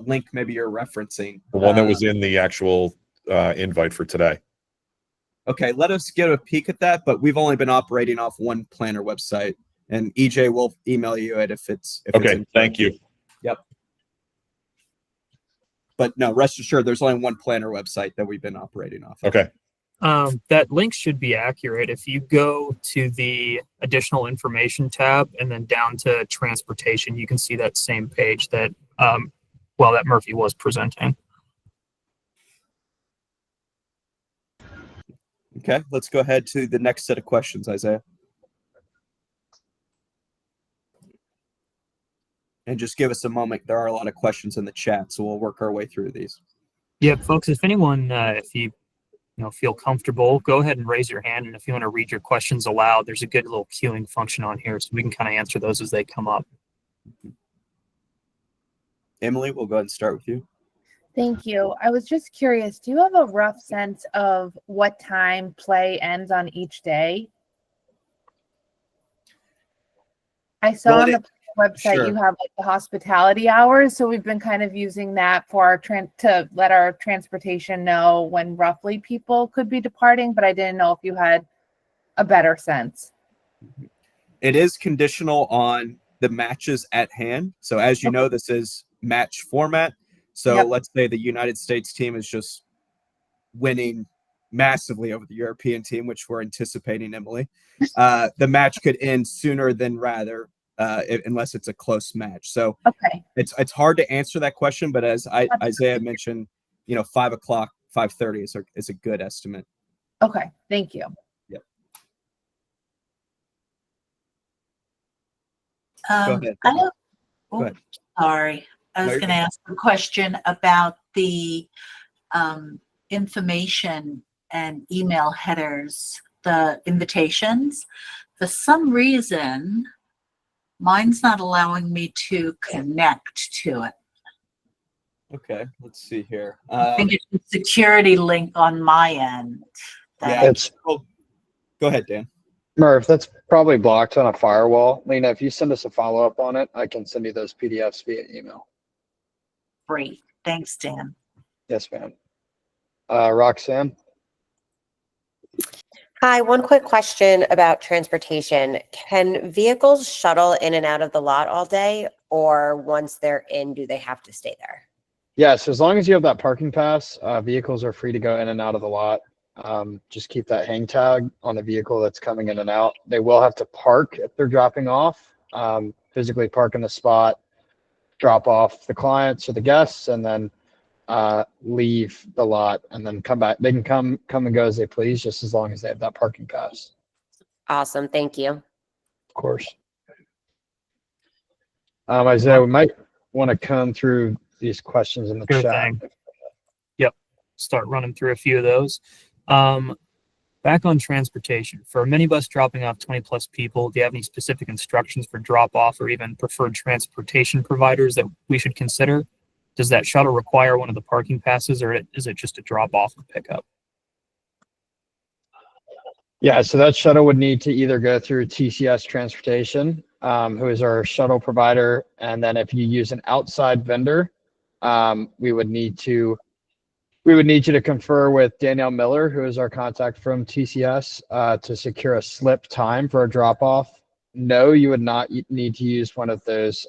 link maybe you're referencing. The one that was in the actual invite for today. Okay, let us get a peek at that, but we've only been operating off one planner website, and EJ will email you it if it's okay. Thank you. Yep. But no, rest assured, there's only one planner website that we've been operating off. Okay. That link should be accurate. If you go to the additional information tab and then down to transportation, you can see that same page that that Murphy was presenting. Okay, let's go ahead to the next set of questions, Isaiah. And just give us a moment. There are a lot of questions in the chat, so we'll work our way through these. Yeah, folks, if anyone, if you feel comfortable, go ahead and raise your hand. And if you want to read your questions aloud, there's a good little queuing function on here, so we can kind of answer those as they come up. Emily, we'll go ahead and start with you. Thank you. I was just curious, do you have a rough sense of what time play ends on each day? I saw on the website you have like the hospitality hours, so we've been kind of using that for our to let our transportation know when roughly people could be departing, but I didn't know if you had a better sense. It is conditional on the matches at hand. So as you know, this is match format. So let's say the United States team is just winning massively over the European team, which we're anticipating, Emily. The match could end sooner than rather, unless it's a close match. So it's hard to answer that question, but as Isaiah mentioned, 5 o'clock, 5:30 is a good estimate. Okay, thank you. Yep. Go ahead. Go ahead. Sorry. I was going to ask a question about the information and email headers, the invitations. For some reason, mine's not allowing me to connect to it. Okay, let's see here. I think it's a security link on my end. Go ahead, Dan. Murph, that's probably blocked on a firewall. Lena, if you send us a follow-up on it, I can send you those PDFs via email. Great. Thanks, Dan. Yes, ma'am. Roxanne? Hi, one quick question about transportation. Can vehicles shuttle in and out of the lot all day, or once they're in, do they have to stay there? Yeah, so as long as you have that parking pass, vehicles are free to go in and out of the lot. Just keep that hang tag on the vehicle that's coming in and out. They will have to park if they're dropping off, physically park in the spot, drop off the clients or the guests, and then leave the lot and then come back. They can come and go as they please, just as long as they have that parking pass. Awesome. Thank you. Of course. Isaiah, we might want to comb through these questions in the Sure chat. thing. Yep. Start running through a few of those. Back on transportation, for a minibus dropping off 20 plus people, do you have any specific instructions for drop off or even preferred transportation providers that we should consider? Does that shuttle require one of the parking passes, or is it just a drop off and pickup? Yeah, so that shuttle would need to either go through TCS Transportation, who is our shuttle provider. And then if you use an outside vendor, we would need you to confer with Danielle Miller, who is our contact from TCS, to secure a slip time for a drop off. No, you would not need to use one of those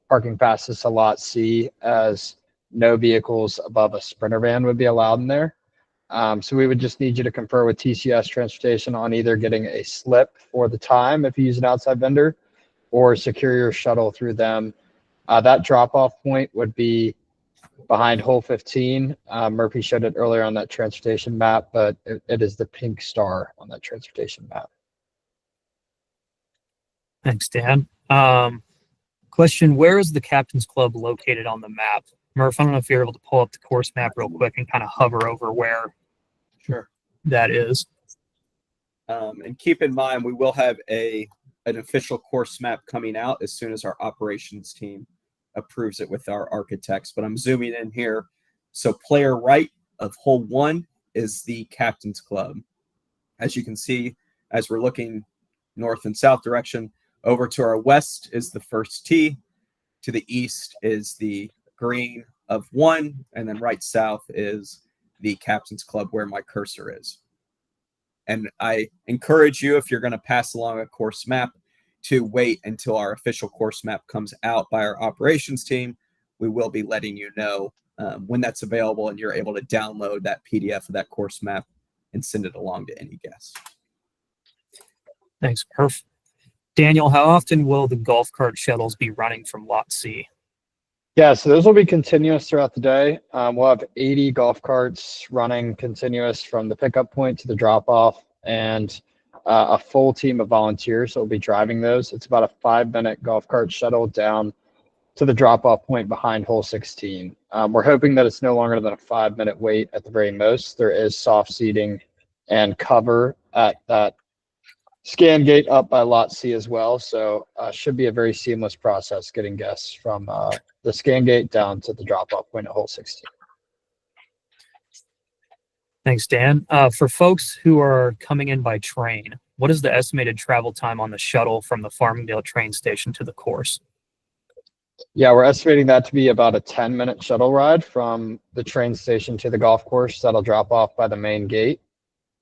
parking passes to lot C, as no vehicles above a Sprinter van would be allowed in there. So we would just need you to confer with TCS Transportation on either getting a slip for the time if you use an outside vendor, or secure your shuttle through them. That drop-off point would be behind hole 15. Murphy showed it earlier on that transportation map, but it is the pink star on that transportation map. Thanks, Dan. Question, where is the Captain's Club located on the map? Murph, I don't know if you're able to pull up the course map real quick and kind of hover over where Sure. that is. And keep in mind, we will have an official course map coming out as soon as our operations team approves it with our architects. But I'm zooming in here. So player right of hole 1 is the Captain's Club. As you can see, as we're looking north and south direction, over to our west is the first tee. To the east is the green of 1, and then right south is the Captain's Club where my cursor is. And I encourage you, if you're going to pass along a course map, to wait until our official course map comes out by our operations team. We will be letting you know when that's available, and you're able to download that PDF of that course map and send it along to any guest. Thanks, Murph. Daniel, how often will the golf cart shuttles be running from lot C? Yeah, so those will be continuous throughout the day. We'll have 80 golf carts running continuous from the pickup point to the drop off, and a full team of volunteers that will be driving those. It's about a 5-minute golf cart shuttle down to the drop off point behind hole 16. We're hoping that it's no longer than a 5-minute wait at the very most. There is soft seating and cover at that scan gate up by lot C as well. So should be a very seamless process getting guests from the scan gate down to the drop off point at hole 16. Thanks, Dan. For folks who are coming in by train, what is the estimated travel time on the shuttle from the Farmingdale train station to the course? Yeah, we're estimating that to be about a 10-minute shuttle ride from the train station to the golf course. That'll drop off by the main gate.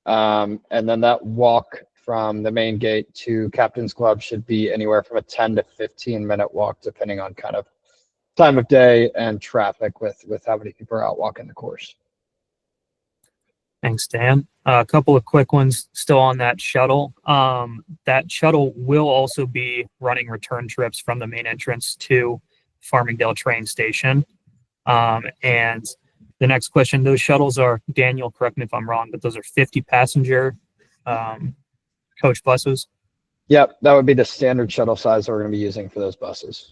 And then that walk from the main gate to Captain's Club should be anywhere from a 10 to 15-minute walk, depending on kind of time of day and traffic with how many people are out walking the course. Thanks, Dan. A couple of quick ones still on that shuttle. That shuttle will also be running return trips from the main entrance to Farmingdale train station. And the next question, those shuttles are, Daniel, correct me if I'm wrong, but those are 50 passenger coach buses? Yep, that would be the standard shuttle size that we're going to be using for those buses.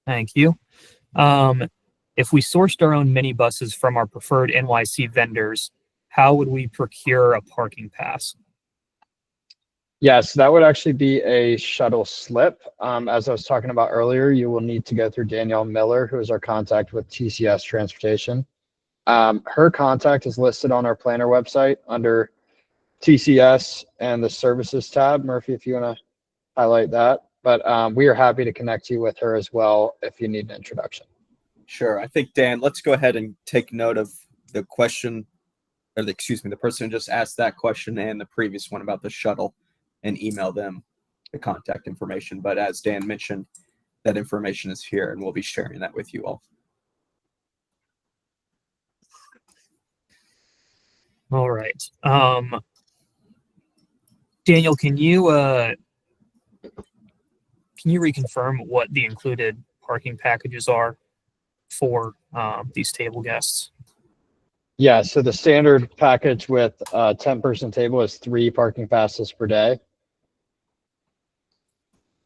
Thank you. If we sourced our own minibuses from our preferred NYC vendors, how would we procure a parking pass? Yes, that would actually be a shuttle slip. As I was talking about earlier, you will need to go through Danielle Miller, who is our contact with TCS Transportation. Her contact is listed on our planner website under TCS and the services tab. Murphy, if you want to highlight that. But we are happy to connect you with her as well if you need an introduction. Sure. I think, Dan, let's go ahead and take note of the question the person who just asked that question and the previous one about the shuttle, and email them the contact information. But as Dan mentioned, that information is here, and we'll be sharing that with you all. All right. Daniel, can you reconfirm what the included parking packages are for these table guests? Yeah, so the standard package with a 10-person table is 3 parking passes per day.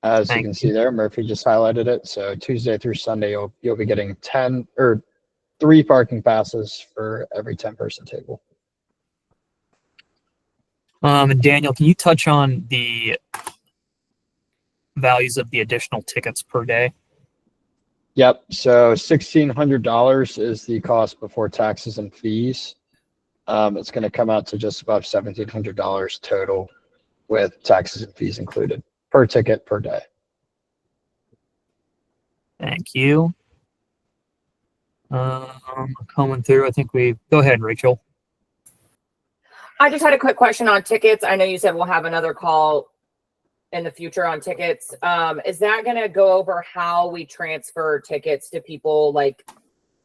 As you can see there, Murphy just highlighted it. So Tuesday through Sunday, you'll be getting 3 parking passes for every 10-person table. And Daniel, can you touch on the values of the additional tickets per day? Yep. So $1,600 is the cost before taxes and fees. It's going to come out to just about $1,700 total with taxes and fees included per ticket per day. Thank you. Coming through, I think go ahead, Rachel. I just had a quick question on tickets. I know you said we'll have another call in the future on tickets. Is that going to go over how we transfer tickets to people like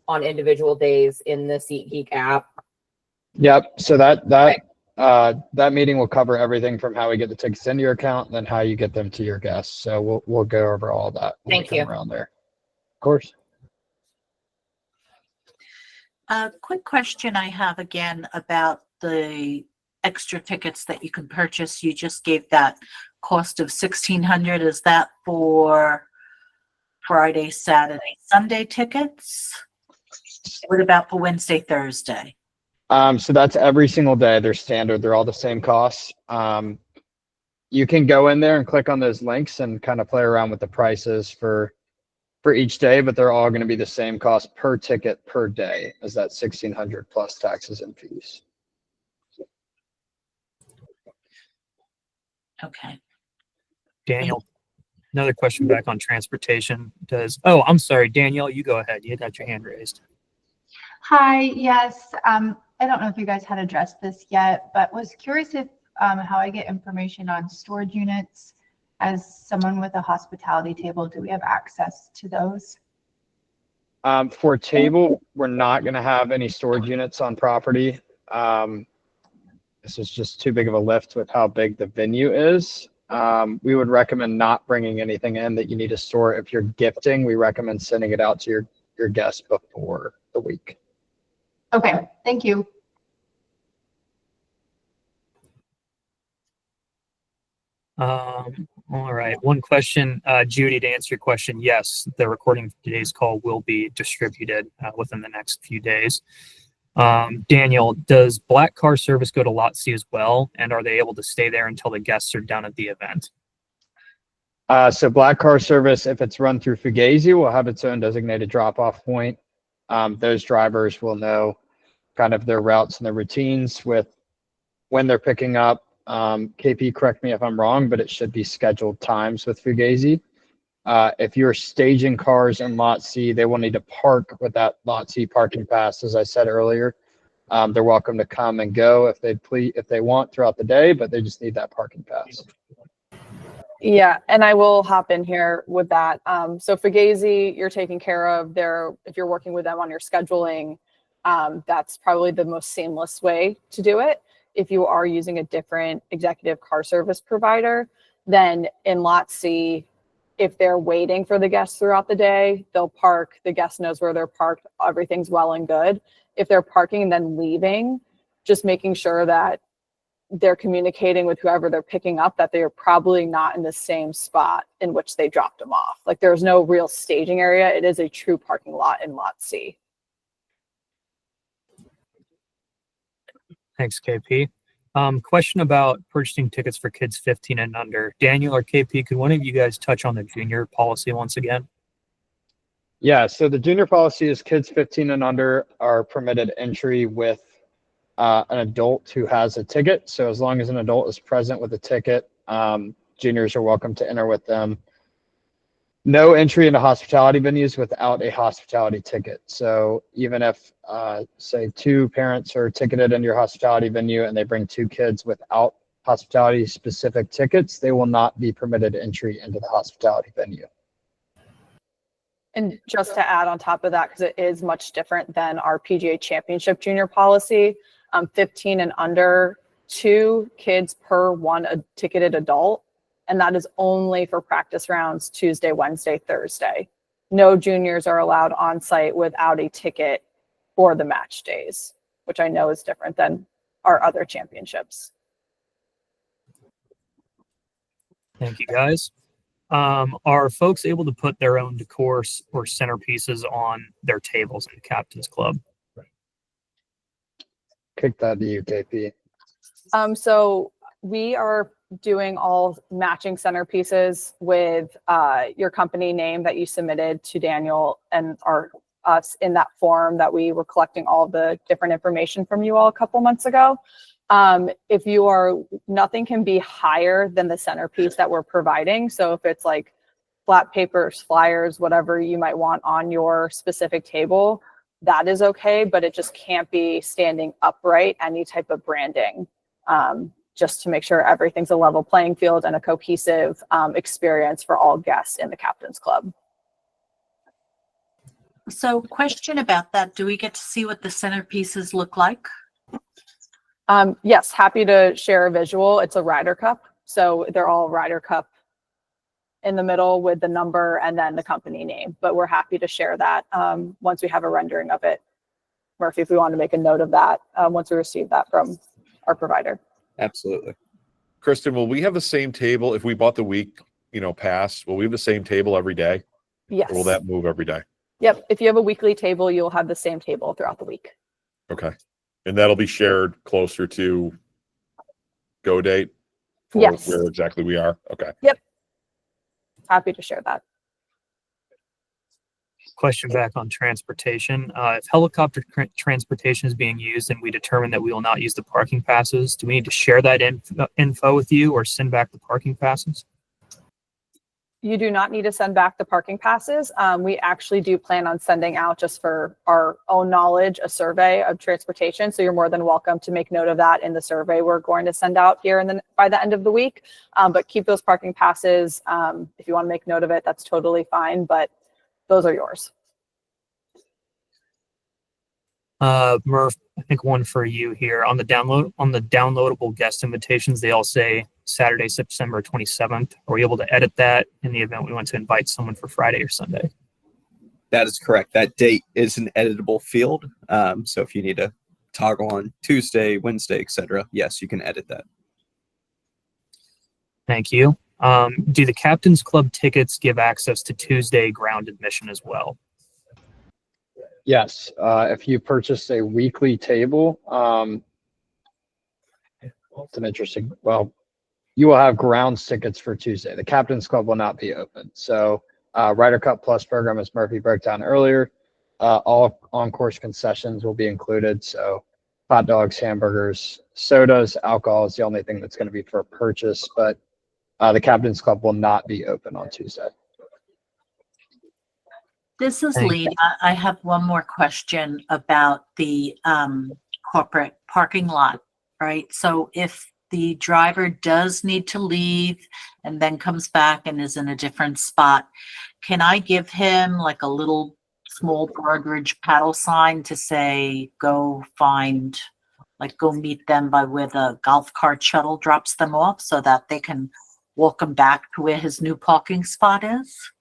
on individual days in the SeatGeek app? Yep. So that meeting will cover everything from how we get the tickets into your account and then how you get them to your guests. So we'll go over all that. Thank you. Around there. Of course. A quick question I have again about the extra tickets that you can purchase. You just gave that cost of $1,600. Is that for Friday, Saturday, Sunday tickets? What about for Wednesday, Thursday? So that's every single day. They're standard. They're all the same costs. You can go in there and click on those links and kind of play around with the prices for each day, but they're all going to be the same cost per ticket per day as that $1,600 plus taxes and fees. Okay. Daniel, another question back on transportation. I'm sorry, Danielle, you go ahead. You had your hand raised. Hi, yes. I don't know if you guys had addressed this yet, but was curious if how I get information on storage units. As someone with a hospitality table, do we have access to those? For table, we're not going to have any storage units on property. This is just too big of a lift with how big the venue is. We would recommend not bringing anything in that you need to store. If you're gifting, we recommend sending it out to your guests before the week. Okay, thank you. All right. One question, Judy, to answer your question. Yes, the recording of today's call will be distributed within the next few days. Daniel, does Black Car Service go to Lot C as well? And are they able to stay there until the guests are done at the event? So Black Car Service, if it's run through Fugazi, will have its own designated drop-off point. Those drivers will know kind of their routes and their routines with when they're picking up. KP, correct me if I'm wrong, but it should be scheduled times with Fugazi. If you're staging cars in Lot C, they will need to park with that Lot C parking pass. As I said earlier, they're welcome to come and go if they want throughout the day, but they just need that parking pass. Yeah, and I will hop in here with that. So Fugazi, you're taking care of if you're working with them on your scheduling, that's probably the most seamless way to do it. If you are using a different executive car service provider, then in Lot C, if they're waiting for the guests throughout the day, they'll park, the guest knows where they're parked, everything's well and good. If they're parking and then leaving, just making sure that they're communicating with whoever they're picking up that they're probably not in the same spot in which they dropped them off. Like there's no real staging area. It is a true parking lot in Lot C. Thanks, KP. Question about purchasing tickets for kids 15 and under. Daniel or KP, could one of you guys touch on the junior policy once again? Yeah, so the junior policy is kids 15 and under are permitted entry with an adult who has a ticket. So as long as an adult is present with a ticket, juniors are welcome to enter with them. no entry into hospitality venues without a hospitality ticket. So even if, say, 2 parents are ticketed into your hospitality venue and they bring 2 kids without hospitality specific tickets, they will not be permitted entry into the hospitality venue. And just to add on top of that, because it is much different than our PGA Championship junior policy, 15 and under, 2 kids per 1 ticketed adult. And that is only for practice rounds Tuesday, Wednesday, Thursday. No juniors are allowed on site without a ticket for the match days, which I know is different than our other championships. Thank you, guys. Are folks able to put their own decor or centerpieces on their tables in the Captain's Club? Kick that to you, KP. So we are doing all matching centerpieces with your company name that you submitted to Daniel and us in that form that we were collecting all the different information from you all a couple months ago. If you are, nothing can be higher than the centerpiece that we're providing. So if it's like flat papers, flyers, whatever you might want on your specific table, that is okay, but it just can't be standing upright, any type of branding, just to make sure everything's a level playing field and a cohesive experience for all guests in the Captain's Club. So question about that, do we get to see what the centerpieces look like? Yes, happy to share a visual. It's a Ryder Cup. So they're all Ryder Cup in the middle with the number and then the company name. But we're happy to share that once we have a rendering of it. Murphy, if we want to make a note of that once we receive that from our provider. Absolutely. Kristen, will we have the same table if we bought the week, pass? Will we have the same table every day? Yes. Or will that move every day? Yep. If you have a weekly table, you'll have the same table throughout the week. Okay. And that'll be shared closer to go date for Yes. where exactly we are. Okay. Yep. Happy to share that. Question back on transportation. If helicopter transportation is being used and we determine that we will not use the parking passes, do we need to share that info with you or send back the parking passes? You do not need to send back the parking passes. We actually do plan on sending out, just for our own knowledge, a survey of transportation. So you're more than welcome to make note of that in the survey we're going to send out here by the end of the week. But keep those parking passes. If you want to make note of it, that's totally fine. But those are yours. Murph, I think one for you here on the downloadable guest invitations. They all say Saturday, September 27th. Are we able to edit that in the event we want to invite someone for Friday or Sunday? That is correct. That date is an editable field. So if you need to toggle on Tuesday, Wednesday, etc., yes, you can edit that. Thank you. Do the Captain's Club tickets give access to Tuesday ground admission as well? Yes. If you purchase a weekly table, it's an interesting, you will have grounds tickets for Tuesday. The Captain's Club will not be open. So Ryder Cup Plus program, as Murphy broke down earlier, all on-course concessions will be included. So hot dogs, hamburgers, sodas, alcohol is the only thing that's going to be for purchase, but the Captain's Club will not be open on Tuesday. This is Lena. I have one more question about the corporate parking lot, right? So if the driver does need to leave and then comes back and is in a different spot, can I give him like a little small Broadridge paddle sign to say, go meet them by where the golf cart shuttle drops them off so that they can walk him back to where his new parking spot is?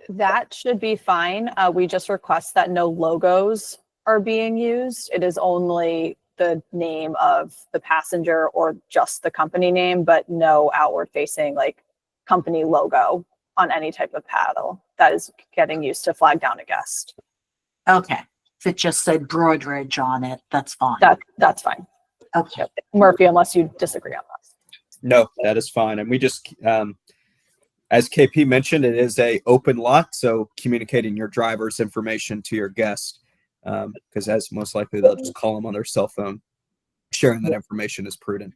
That should be fine. We just request that no logos are being used. It is only the name of the passenger or just the company name, but no outward facing like company logo on any type of paddle that is getting used to flag down a guest. Okay. If it just said Broadridge on it, that's fine. That's fine. Okay. Murphy, unless you disagree on that. No, that is fine. And we just, as KP mentioned, it is a open lot, so communicating your driver's information to your guest, because as most likely they'll just call them on their cell phone. Sharing that information is prudent.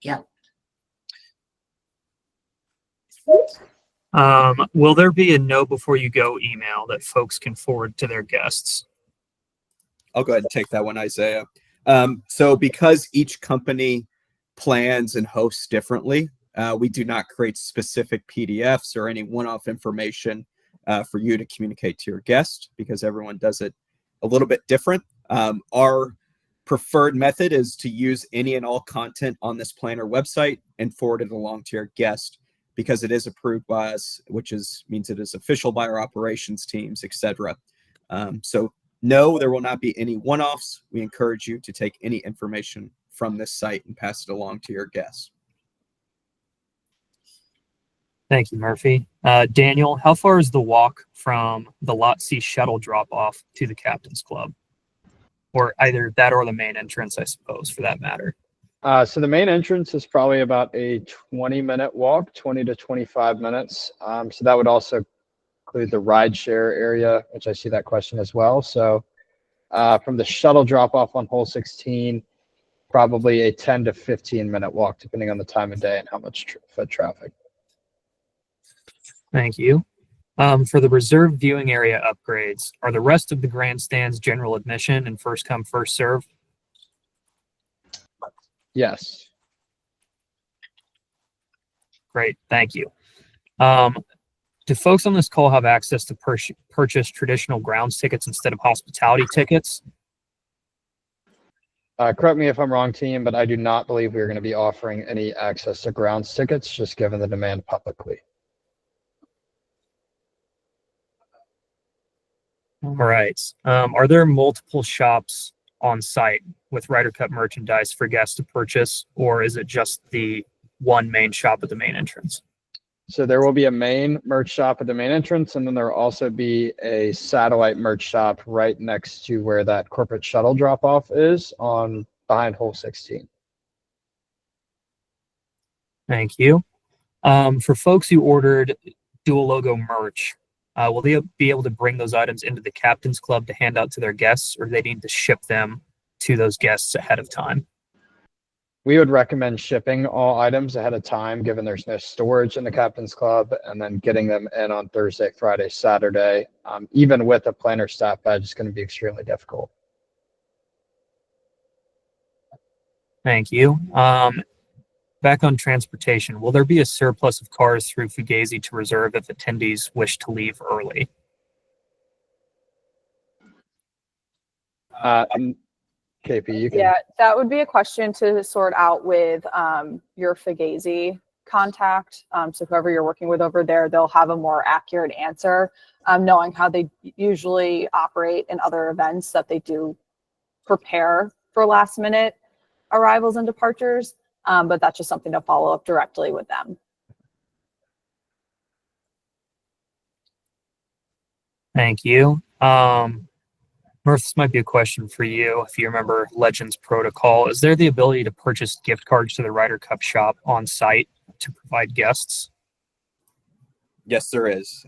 Yeah. Will there be a know before you go email that folks can forward to their guests? I'll go ahead and take that one, Isaiah. So because each company plans and hosts differently, we do not create specific PDFs or any one-off information for you to communicate to your guest, because everyone does it a little bit different. Our preferred method is to use any and all content on this planner website and forward it along to your guest, because it is approved by us, which means it is official by our operations teams, etc. So no, there will not be any one-offs. We encourage you to take any information from this site and pass it along to your guests. Thank you, Murphy. Daniel, how far is the walk from the Lot C shuttle drop-off to the Captain's Club? Or either that or the main entrance, I suppose, for that matter. So the main entrance is probably about a 20-minute walk, 20 to 25 minutes. So that would also include the ride share area, which I see that question as well. So from the shuttle drop-off on hole 16, probably a 10 to 15-minute walk, depending on the time of day and how much foot traffic. Thank you. For the reserved viewing area upgrades, are the rest of the grandstands general admission and first come, first serve? Yes. Great, thank you. Do folks on this call have access to purchase traditional grounds tickets instead of hospitality tickets? Correct me if I'm wrong, team, but I do not believe we are going to be offering any access to grounds tickets, just given the demand publicly. All right. Are there multiple shops on site with Ryder Cup merchandise for guests to purchase, or is it just the one main shop at the main entrance? So there will be a main merch shop at the main entrance, and then there will also be a satellite merch shop right next to where that corporate shuttle drop-off is on behind hole 16. Thank you. For folks who ordered dual logo merch, will they be able to bring those items into the Captain's Club to hand out to their guests, or do they need to ship them to those guests ahead of time? We would recommend shipping all items ahead of time, given there's no storage in the Captain's Club, and then getting them in on Thursday, Friday, Saturday. Even with a planner staff badge, it's going to be extremely difficult. Thank you. Back on transportation, will there be a surplus of cars through Fugazi to reserve if attendees wish to leave early? KP, you can. Yeah, that would be a question to sort out with your Fugazi contact. So whoever you're working with over there, they'll have a more accurate answer, knowing how they usually operate in other events that they do prepare for last minute arrivals and departures. But that's just something to follow up directly with them. Thank you. Murph, this might be a question for you. If you remember Legends Protocol, is there the ability to purchase gift cards to the Ryder Cup shop on site to provide guests? Yes, there is.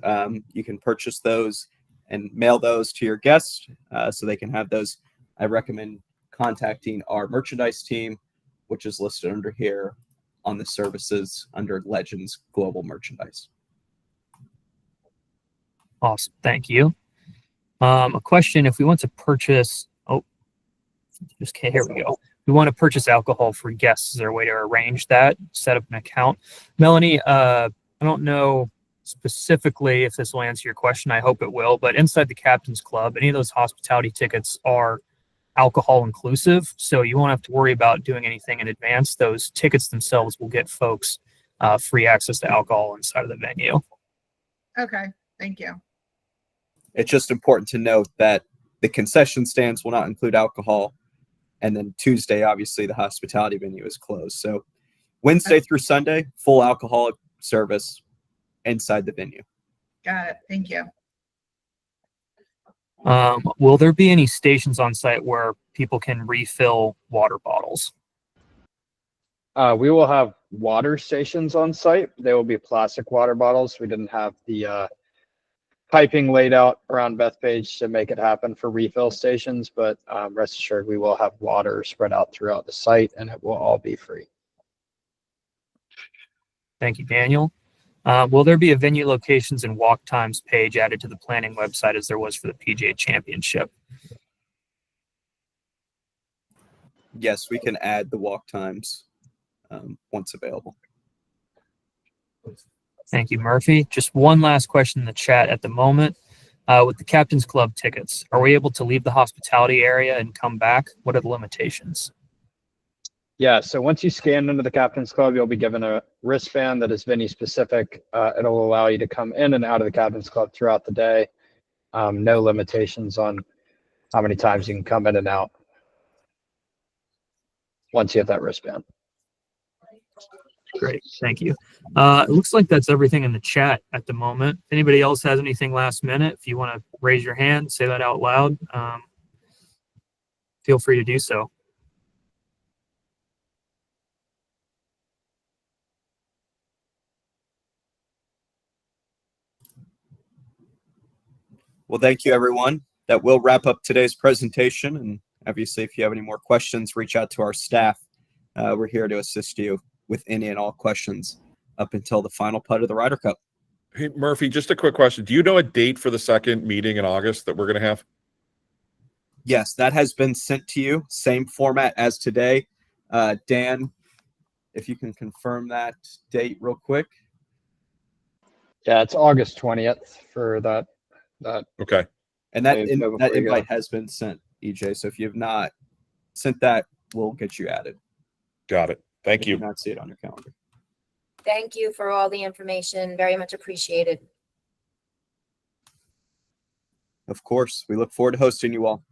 You can purchase those and mail those to your guests so they can have those. I recommend contacting our merchandise team, which is listed under here on the services under Legends Global Merchandise. Awesome, thank you. A question, if we want to purchase, here we go. We want to purchase alcohol for guests. Is there a way to arrange that, set up an account? Melanie, I don't know specifically if this will answer your question. I hope it will, but inside the Captain's Club, any of those hospitality tickets are alcohol inclusive, so you won't have to worry about doing anything in advance. Those tickets themselves will get folks free access to alcohol inside of the venue. Okay, thank you. It's just important to note that the concession stands will not include alcohol. And then Tuesday, obviously, the hospitality venue is closed. So Wednesday through Sunday, full alcoholic service inside the venue. Got it. Thank you. Will there be any stations on site where people can refill water bottles? We will have water stations on site. They will be plastic water bottles. We didn't have the piping laid out around Bethpage to make it happen for refill stations, but rest assured we will have water spread out throughout the site and it will all be free. Thank you, Daniel. Will there be a venue locations and walk times page added to the planning website as there was for the PGA Championship? Yes, we can add the walk times once available. Thank you, Murphy. Just one last question in the chat at the moment. With the Captain's Club tickets, are we able to leave the hospitality area and come back? What are the limitations? Yeah, so once you scan into the Captain's Club, you'll be given a wristband that is venue specific. It'll allow you to come in and out of the Captain's Club throughout the day. No limitations on how many times you can come in and out once you have that wristband. Great, thank you. It looks like that's everything in the chat at the moment. If anybody else has anything last minute, if you want to raise your hand, say that out loud, feel free to do so. Well, thank you, everyone. That will wrap up today's presentation. And obviously, if you have any more questions, reach out to our staff. We're here to assist you with any and all questions up until the final putt of the Ryder Cup. Hey, Murphy, just a quick question. Do you know a date for the second meeting in August that we're going to have? Yes, that has been sent to you. Same format as today. Dan, if you can confirm that date real quick. Yeah, it's August 20th for that. Okay. And that invite has been sent, EJ. So if you have not sent that, we'll get you added. Got it. Thank you. Do not see it on your calendar. Thank you for all the information. Very much appreciated. Of course. We look forward to hosting you all.